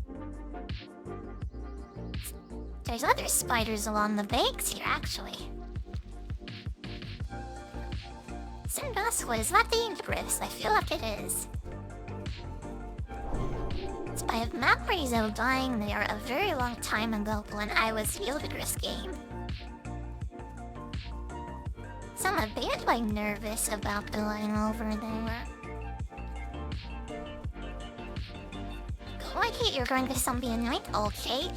There's other spiders along the banks here, actually. Sandusky, is that dangerous? I feel like it is. I have memories of dying there a very long time ago when I was fielded this game. So I'm a bit like nervous about going over there. Go like it, you're going to zombie night, okay?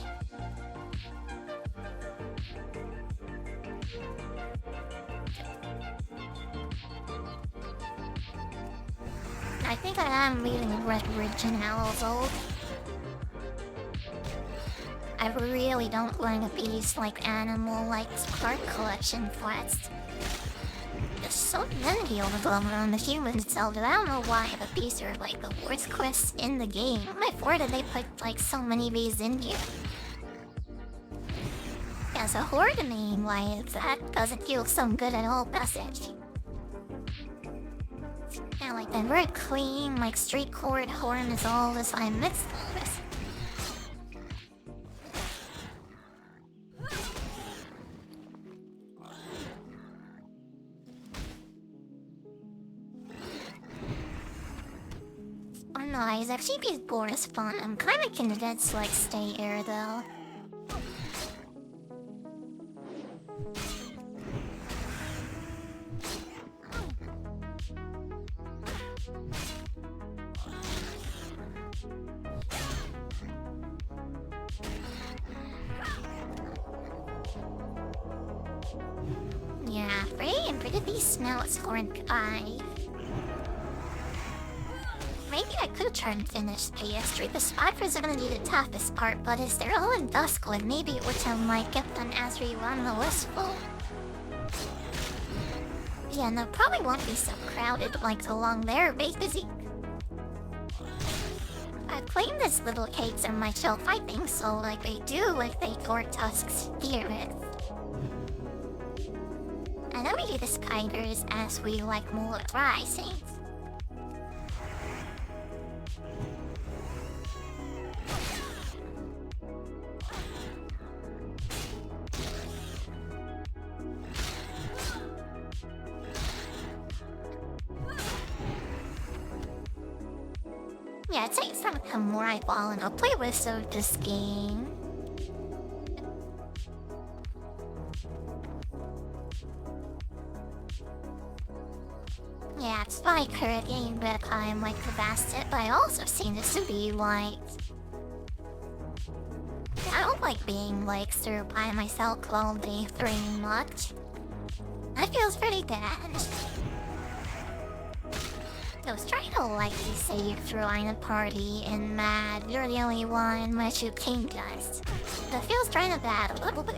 I think I am reading Red Originals old. I really don't want to be like animal like card collection quests. There's so many of them on the human itself that I don't know why the bees are like the worst quests in the game. My word, did they put like so many of these in here? As a horde name, like that doesn't feel so good at all, does it? Yeah, like the very clean, like straightforward horn is all this I mixed with. Oh no, it's actually be Boris fun. I'm kinda convinced to like stay here though. Yeah, pretty these snouts aren't I. Maybe I could try and finish PS3. The spiders are gonna be the toughest part, but as they're all in Duskwood, maybe it would sound like get done as we run the wistful. Yeah, no, probably won't be so crowded like along there, busy. I claim this little cakes on my shelf, I think so, like they do, like they core tusks here with. I know we do the spiders as we like more rising. Yeah, it takes some more eyeball and I'll play with of this game. Yeah, it's like her game that I'm like the best at, but I also seen this to be like... I don't like being like through by myself all day very much. That feels pretty bad. I was trying to like be safe throughout a party and mad, you're the only one my two king does. That feels kinda bad a little bit.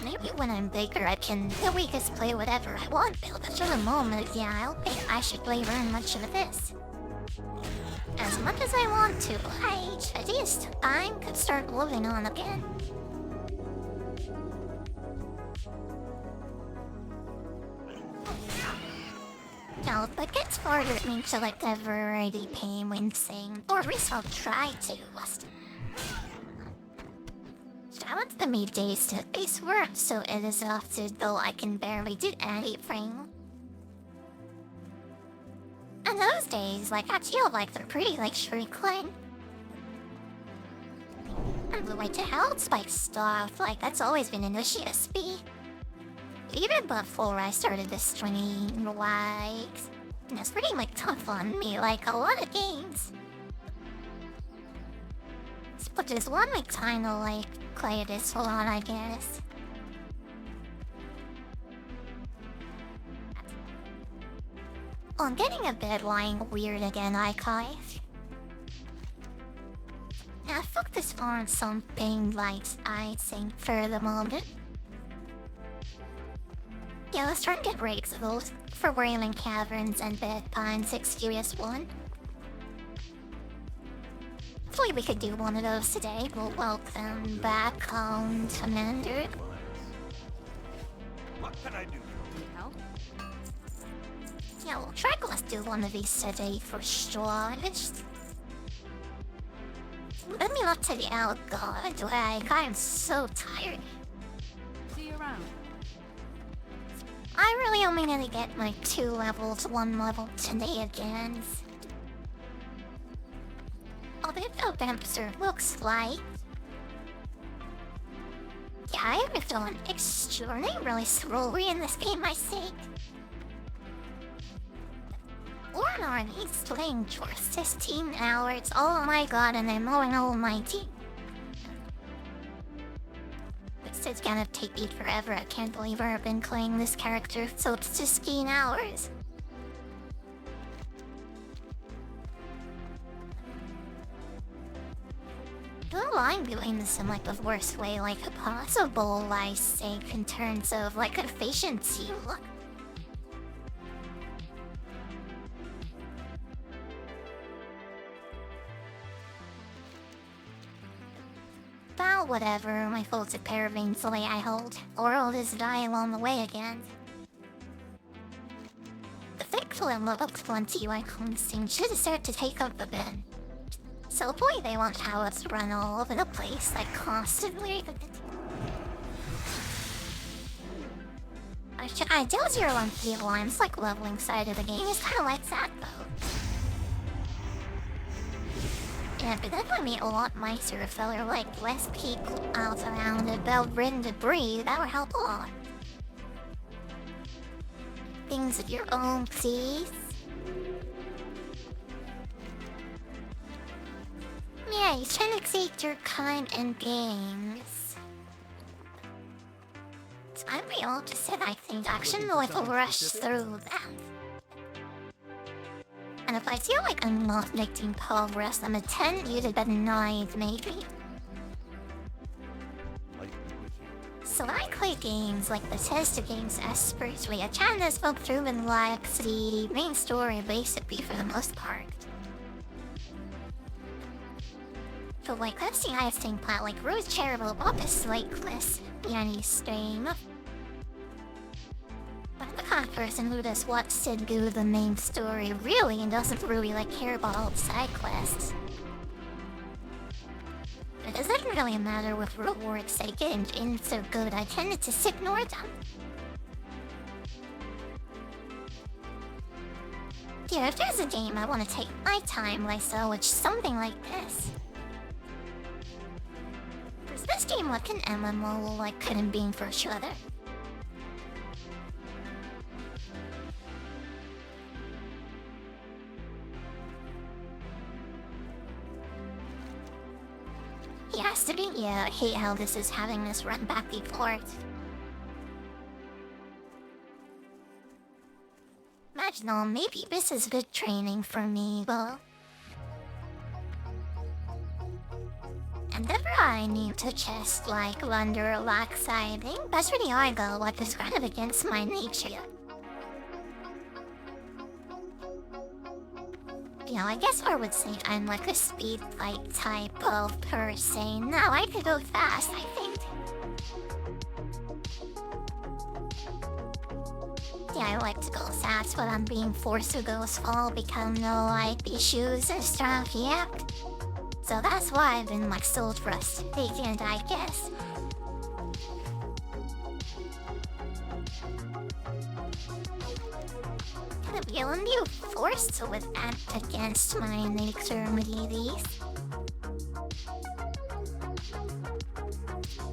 Maybe when I'm bigger I can the weakest play whatever I want, but for the moment, yeah, I don't think I should play very much of this. As much as I want to, at least time could start moving on again. Now, if it gets harder, it means to like a variety pain when saying, or at least I'll try to. I want the middays to face work, so it is often though I can barely do anything. And those days, like I feel like they're pretty like shrinkling. And the way to health spike stuff, like that's always been an issue to speed. Even before I started this stream, like, it's pretty like tough on me, like a lot of games. But there's one like kind of like play this a lot, I guess. Oh, I'm getting a bit lying weird again, archive. Now, focus on something like I think for the moment. Yeah, let's try and get breaks of those for Wailing Caverns and Bed Pine 6 Furious 1. Hopefully we could do one of those today. We'll welcome back home, Commander. What can I do? Help? Yeah, we'll try to do one of these today for sure. Let me look to the out, God. I'm so tired. See you around. I really only gonna get my 2 levels, 1 level today again. Oh, the Bamster looks like. Yeah, I have done extraordinarily slowly in this game, I think. Or he's playing for 16 hours. Oh my god, and I'm mowing all my team. This is gonna take me forever. I can't believe I've been playing this character so it's 16 hours. Well, I'm doing this in like the worst way like possible, I think, in terms of like efficiency. Well, whatever, my fault's a pair of veins the way I hold. World is dying on the way again. The faithful and level 20 icon scene should start to take up the bin. So boy, they want how us run all over the place, like constantly. I do 0 people, I'm just like leveling side of the game. It's kinda like that though. Yeah, but that would be a lot nicer if there were like less people out around about ridden debris. That would help a lot. Things of your own, please. Yeah, he's trying to exceed your kind and games. So I'm real to say I think action will rush through that. And if I feel like I'm not making progress, I'm a 10 you to 9 maybe. So I play games like the test games expertly. I try to spoke through and like the main story basically for the most part. So like let's see I think plot like Rose Charitable Opus Lakeless Yanni Stream. But I'm the kind of person who does what Sid do the main story really and doesn't really like care about all the side quests. It doesn't really matter with rewards they get in so good, I tended to ignore them. Yeah, if there's a game I want to take my time like so, it's something like this. Is this game like an MMO like couldn't be for each other? He has to be. Yeah, I hate how this is having this run back and forth. Imagine, oh, maybe this is good training for me, well. And never I need to just like wonder relax, I think that's really I go what is kind of against my nature. Yeah, I guess I would say I'm like a speed fight type of person. Now I could go fast, I think. Yeah, I like to go fast, but I'm being forced to go slow because no like issues and stuff, yeah. So that's why I've been like so frustrated, I guess. Gonna be only forced to act against my nature, ladies.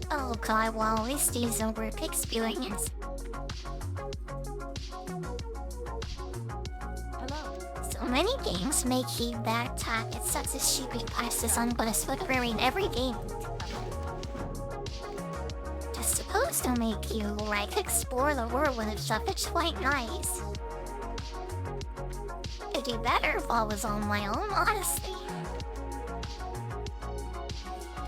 Oh god, wow, this is a work experience. So many games make you back target such as stupid passes on but it's in every game. It's supposed to make you like explore the world and stuff, it's quite nice. It'd be better if I was on my own, honestly.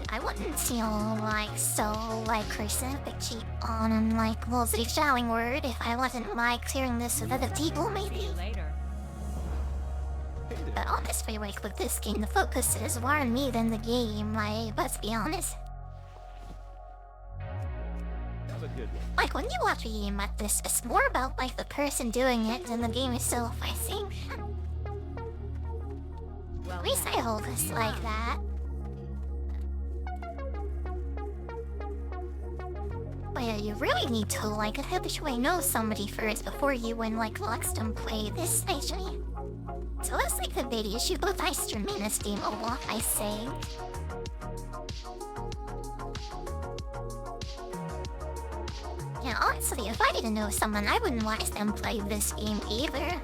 I wouldn't feel like so like crucific cheap on and like mostly shouting word if I wasn't like clearing this with other people maybe. See you later. But honestly, like with this game, the focus is more on me than the game, like, let's be honest. Have a good one. Like, when you watch a game like this, it's more about, like, the person doing it than the game itself, I think. Well, At least I hope it's like that. But yeah, you really need to, like, habitually know somebody first before you and, like, let them play this actually. So let's like the video shoot both Astra Menace game or what I say. Yeah, honestly, if I didn't know someone, I wouldn't watch them play this game either.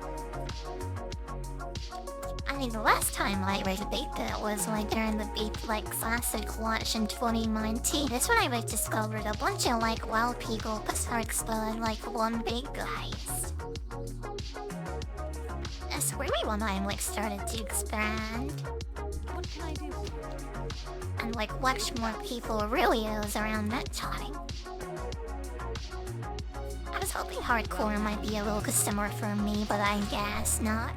I mean, the last time I read a beta was like during the beta like classic launch in 2019. That's when I like discovered a bunch of like WoW people start exploring like one big guys. That's really when I like started to expand. what can I do? And like watch more people videos around that time. I was hoping hardcore might be a little customer for me, but I guess not.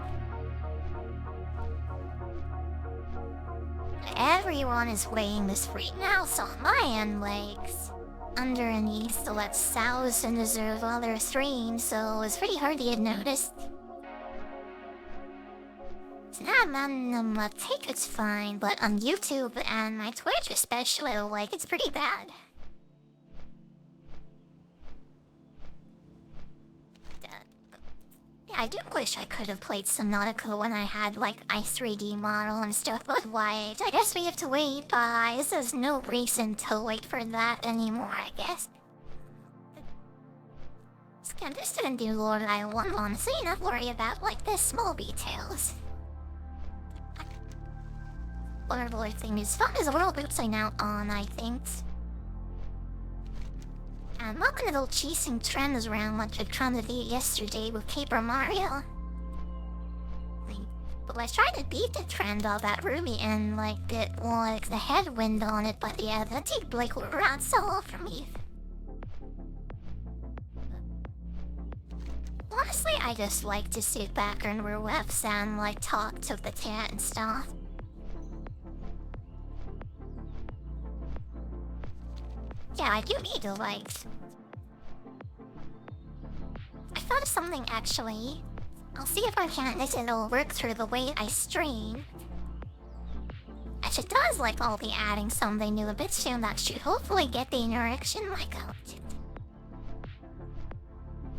Everyone is weighing this free now, so my end legs underneath the let thousands of other streams, so it's pretty hard to get noticed. Nah, take it's fine, but on YouTube and my Twitch especially, like, it's pretty bad. Yeah, I do wish I could have played Subnautica when I had, like, Ice 3D model and stuff, but wait, I guess we have to wait, guys. There's no reason to wait for that anymore, I guess. Scam, this didn't do what I want, honestly, not worry about, like, the small details. Whatever thing is fun is a world bootsing out on, I think. I'm not gonna go chasing trends around like I tried to do yesterday with Paper Mario. But I tried to beat the trend of that Ruby and like did like the headwind on it, but yeah, that did like around so well for me. Honestly, I just like to sit back and relax and like talk to the chat and stuff. Yeah, I do need to, like... I thought of something, actually. I'll see if I can't let it work through the way I stream. Actually, it does, like, I'll be adding something new a bit soon that should hopefully get the interaction like out.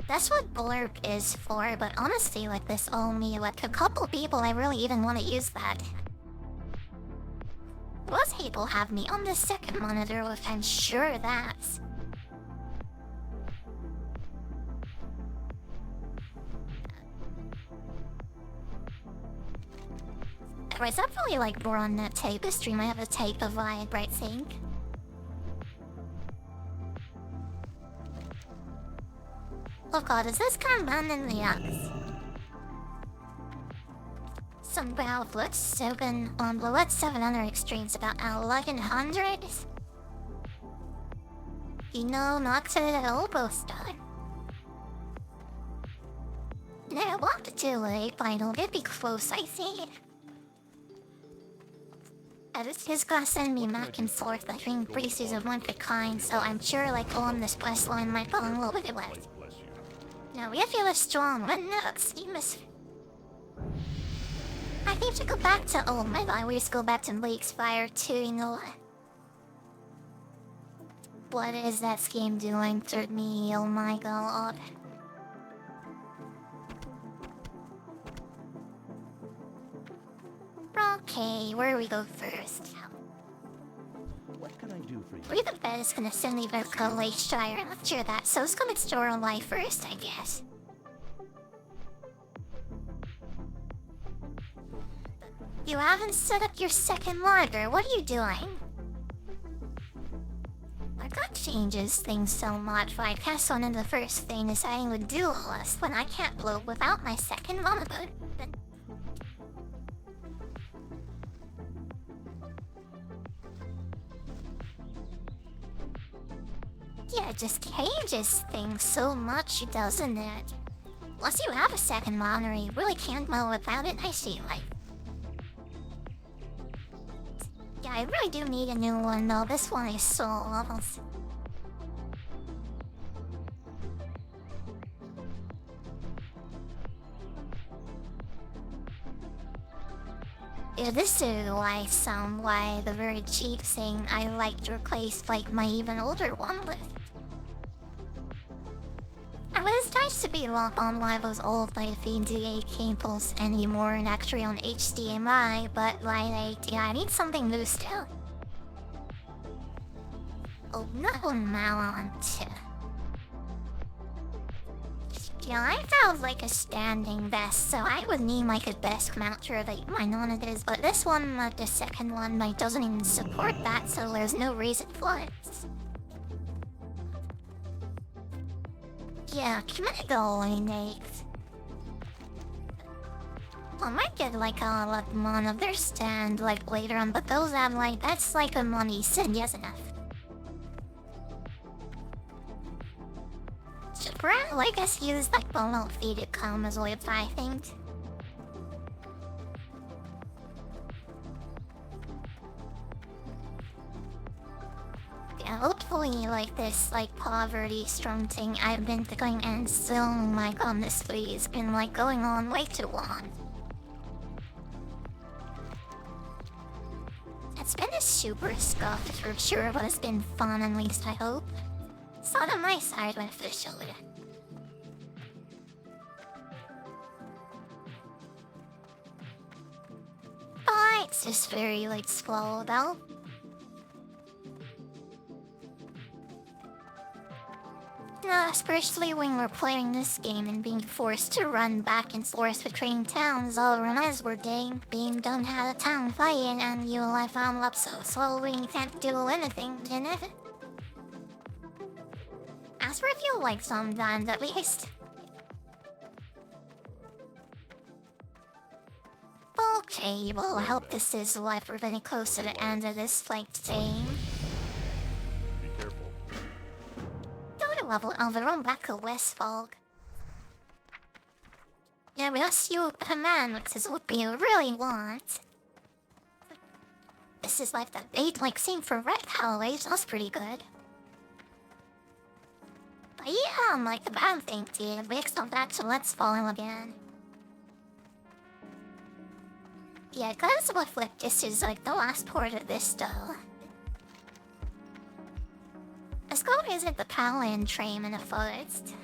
That's what Blurb is for, but honestly, like, this only, like, a couple people I really even want to use that. Most people have me on the second monitor, which I'm sure that's... Anyways, I probably like more on that type of stream. I have a type of vibe, right, think? Oh god, is this kind of bad in the axe? Some WoW Blitz 7 on Blitz 700 extremes about 1100. You know, not to the elbow start. No, I walked too late, but it'll get me close, I think. This is gonna send me back and forth between braces of one of a kind, so I'm sure like on this quest line might go a little bit left. Bless you. Now we feel strong, but no, Steamus. I think to go back to my god, we just go back to Lake's Fire too, you know. What is that game doing to me? Oh my god. Okay, where do we go first? What can I do for you? We the bed is gonna send me back to Lake Shire, I'm not sure that, so let's go explore our life first, I guess. You haven't set up your second monitor, what are you doing? That changes things so much, but I guess one of the first thing is adding the dual list when I can't blow without my second monitor. Yeah, it just changes things so much, doesn't it? Once you have a second monitor, you really can't blow without it, I see, like... I really do need a new one though. This one is so awful. Yeah, this is why the very cheap thing I like to replace like my even older one with. I was nice to be locked on one of those old like VGA cables anymore and actually on HDMI, but yeah, I need something new still. Oh, no mount. Yeah, I found like a standing desk, so I would need like a desk mount for like my non-it-is, but this one, the second one, like doesn't even support that, so there's no reason for it. Yeah, can I go Nate? I might get like one of their stand like later on, but those have like that's like a money sin, yes enough. Should Brad like us use like below feed to come as well, I think. Yeah, hopefully like this like poverty strong thing I've been doing and still like on this week has been like going on way too long. It's been a super scuffed for sure, but it's been fun at least I hope. It's not on my side when officially. But it's just very like slow though. Especially when we're playing this game and being forced to run back and forth between towns over and as we're being done had a town fighting and you I found up so slowly you can't do anything, can it? As for if you like sometimes at least. Okay, well I hope this is life we're getting close to the end of this fight thing. Be careful. Level of their own back to Westfog. Yeah, we asked you a command, which is what you really want. This is like the bait like scene for Red Hallways, that's pretty good. But yeah, like the bad thing did, we expect that to Let's Fall again. Yeah, because of what this is like the last part of this though. Let's go visit the Paladin train in the forest.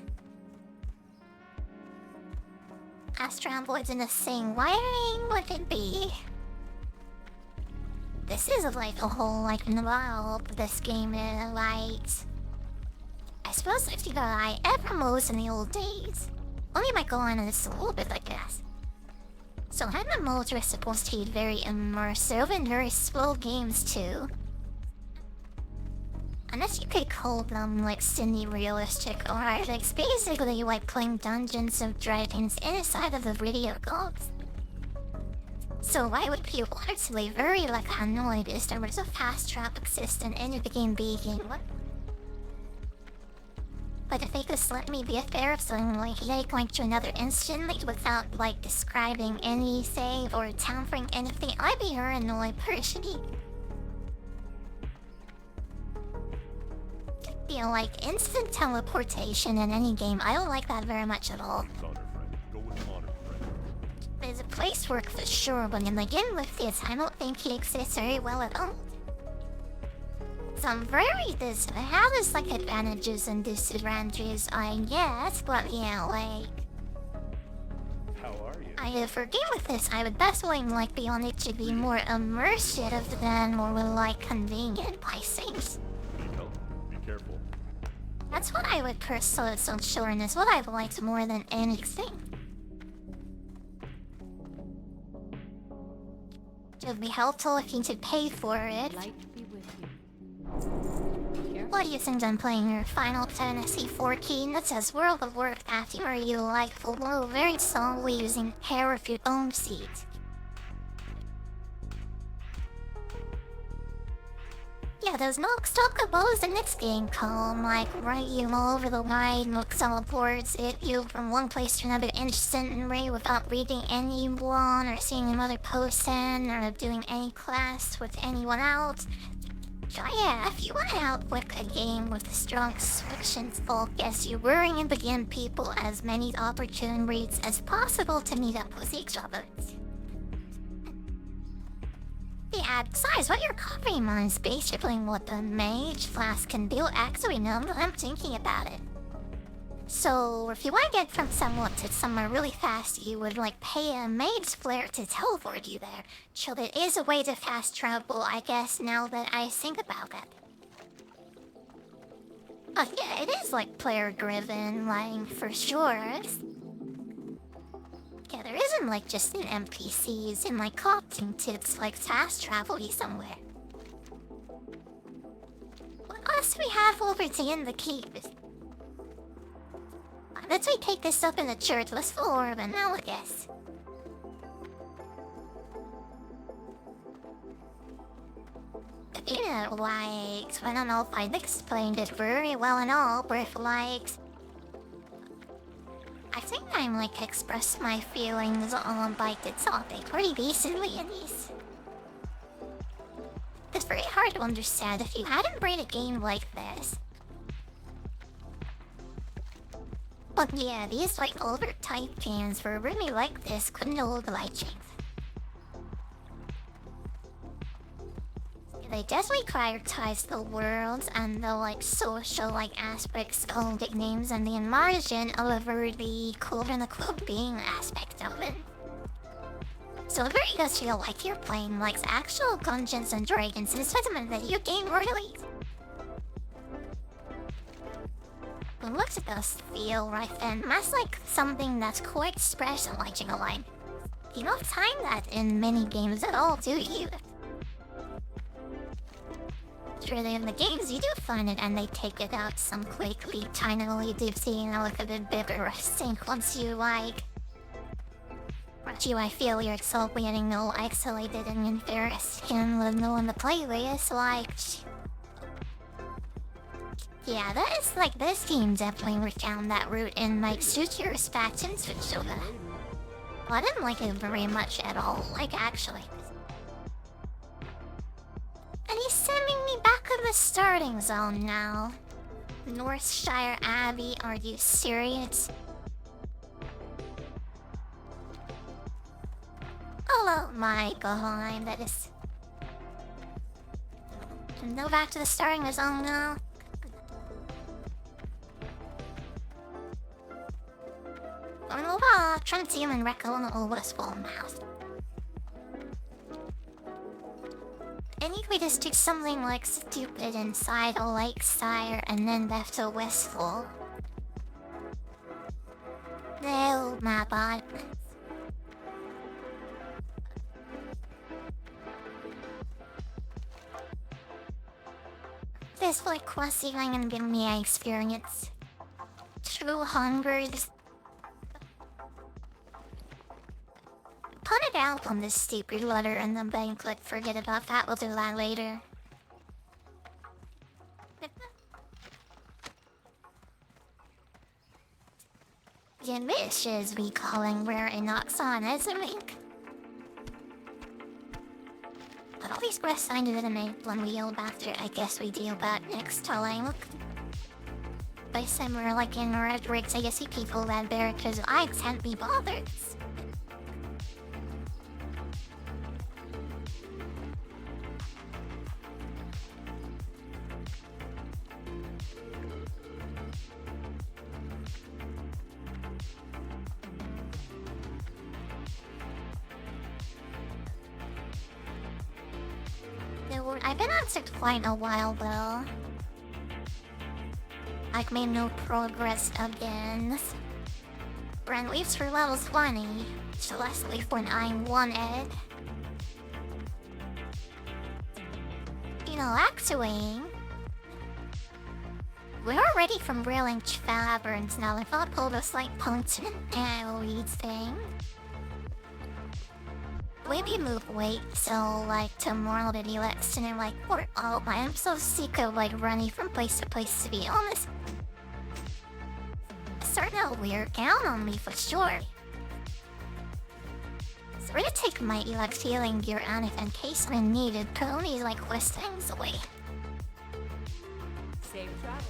Astra voids in the sing. Why would it be? This is like a whole like novel. This game is like. I suppose if you got like ever modes in the old days. Only might go on this a little bit, I guess. So having modes are supposed to be very immersive and very slow games too. Unless you could call them like semi-realistic or like basically like playing Dungeons and Dragons inside of the video games. So why would people actually very like annoyed is there was a fast traffic system in the game being what? But if they just let me be a fair of something like going to another instantly without like describing any save or tampering anything, I'd be very annoyed personally. You know, like instant teleportation in any game, I don't like that very much at all. Honor, friend. Go with honor, friend. There's a place for it for sure, but in the game with this, I don't think it exists very well at all. So I'm very this it has like advantages and disadvantages, I guess, but yeah, like How are you? I for a game with this, I would definitely like be on it to be more immersive than more like convenient by things. Need help? Be careful. That's what I would personally so sure and is what I've liked more than anything. It would be helpful if you could pay for it. Light be with you. What do you think I'm playing your Final Fantasy 14 that says World of Warcraft where you like follow very slowly using hair of your own seed? Yeah, there's no stalkables in this game called like run you all over the wide look teleports it you from one place to another instantly without reading anyone or seeing another person or doing any class with anyone else. So yeah, if you want to outwork a game with a strong switching focus, you worry and begin people as many opportunities as possible to meet up with each other. Yeah, besides, what you're covering on is basically what the mage class can do. Actually, no, I'm thinking about it. So, if you want to get from somewhere to somewhere really fast, you would like pay a mage flare to teleport you there. So there is a way to fast travel, I guess, now that I think about it. Oh yeah, it is like player driven, like for sure. Yeah, there isn't like just an NPCs and like copting tips like fast travel you somewhere. What else do we have over to in the keep? Let's take this up in the church. Let's floor of analogous. You know, like, I don't know if I explained it very well and all, but if like I think I'm like expressed my feelings on like the topic pretty decently in these. It's very hard to understand if you hadn't played a game like this. But yeah, these like older type games were really like this, couldn't hold the light chains. They definitely prioritize the world and the like social like aspects of the games and the immersion over the quote-unquote being aspect of it. So it very does feel like you're playing like actual Dungeons and Dragons instead of a video game really. But looks it does feel right then, that's like something that's quite special like in a line. You don't find that in many games at all, do you? Really in the games you do find it and they take it out some quickly, tinily dipsy, you know, like a bit bigger I think once you like I feel you're so getting no isolated and embarrassed him with no one to play with, like yeah, that is like this game definitely went down that route and like suits your respect and switched over. Well, I didn't like it very much at all, like actually. And he's sending me back to the starting zone now. Northshire Abbey, are you serious? Oh my god, that is... No, back to the starting zone now. Trying to see him in Recon or what's full mouth. Anyway, just do something like stupid inside a lakeside and then left to westfall. No, my bad. This like quasi thing and give me an experience. True hungers. Put it out on this stupid letter and then bank click forget about that, we'll do that later. The wishes we calling rare enox on, isn't it? But all these quests I didn't make when we yelled after, I guess we deal back next time. By somewhere like in red rigs, I guess see people that bear because I can't be bothered. I've been on 6 quite a while though. I've made no progress again. Brand leaves for level 20. Celeste when I wanted. You know, actually... We're already from Railing Taverns now. I thought pulled a slight punch and AoE thing. maybe move weight so like tomorrow the next and I'm like, oh, I'm so sick of like running from place to place, to be honest. It's starting to wear down on me for sure. So we're gonna take my elect healing gear on it in case I need it. Pony like quest things away. Safe travels.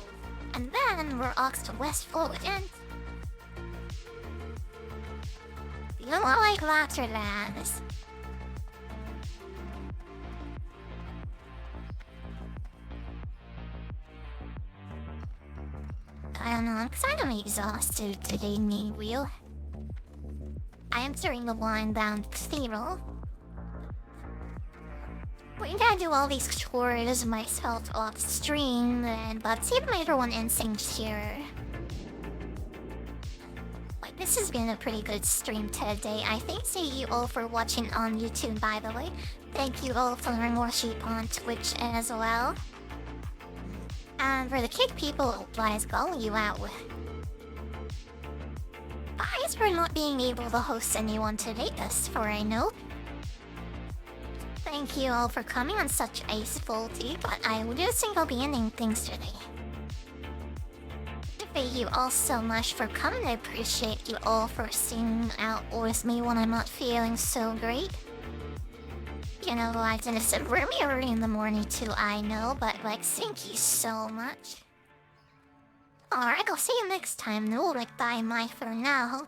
And then we're off to Westfall again. You know what, like Laterlands. I don't know, I'm kind of exhausted today, me wheel. I am entering the wind down cathedral. We're gonna do all these chores myself off stream, but see if my everyone instincts here. Like, this has been a pretty good stream today. I thank you all for watching on YouTube, by the way. Thank you all for watching on Twitch as well. And for the kick people, guys, calling you out. Bye for not being able to host anyone today, as far I know. Thank you all for coming on such a full day, but I do think I'll be ending things today. Thank you all so much for coming. I appreciate you all for staying out with me when I'm not feeling so great. You know, like, and it's really early in the morning too, I know, but like, thank you so much. Alright, I'll see you next time. No, like, bye, my for now.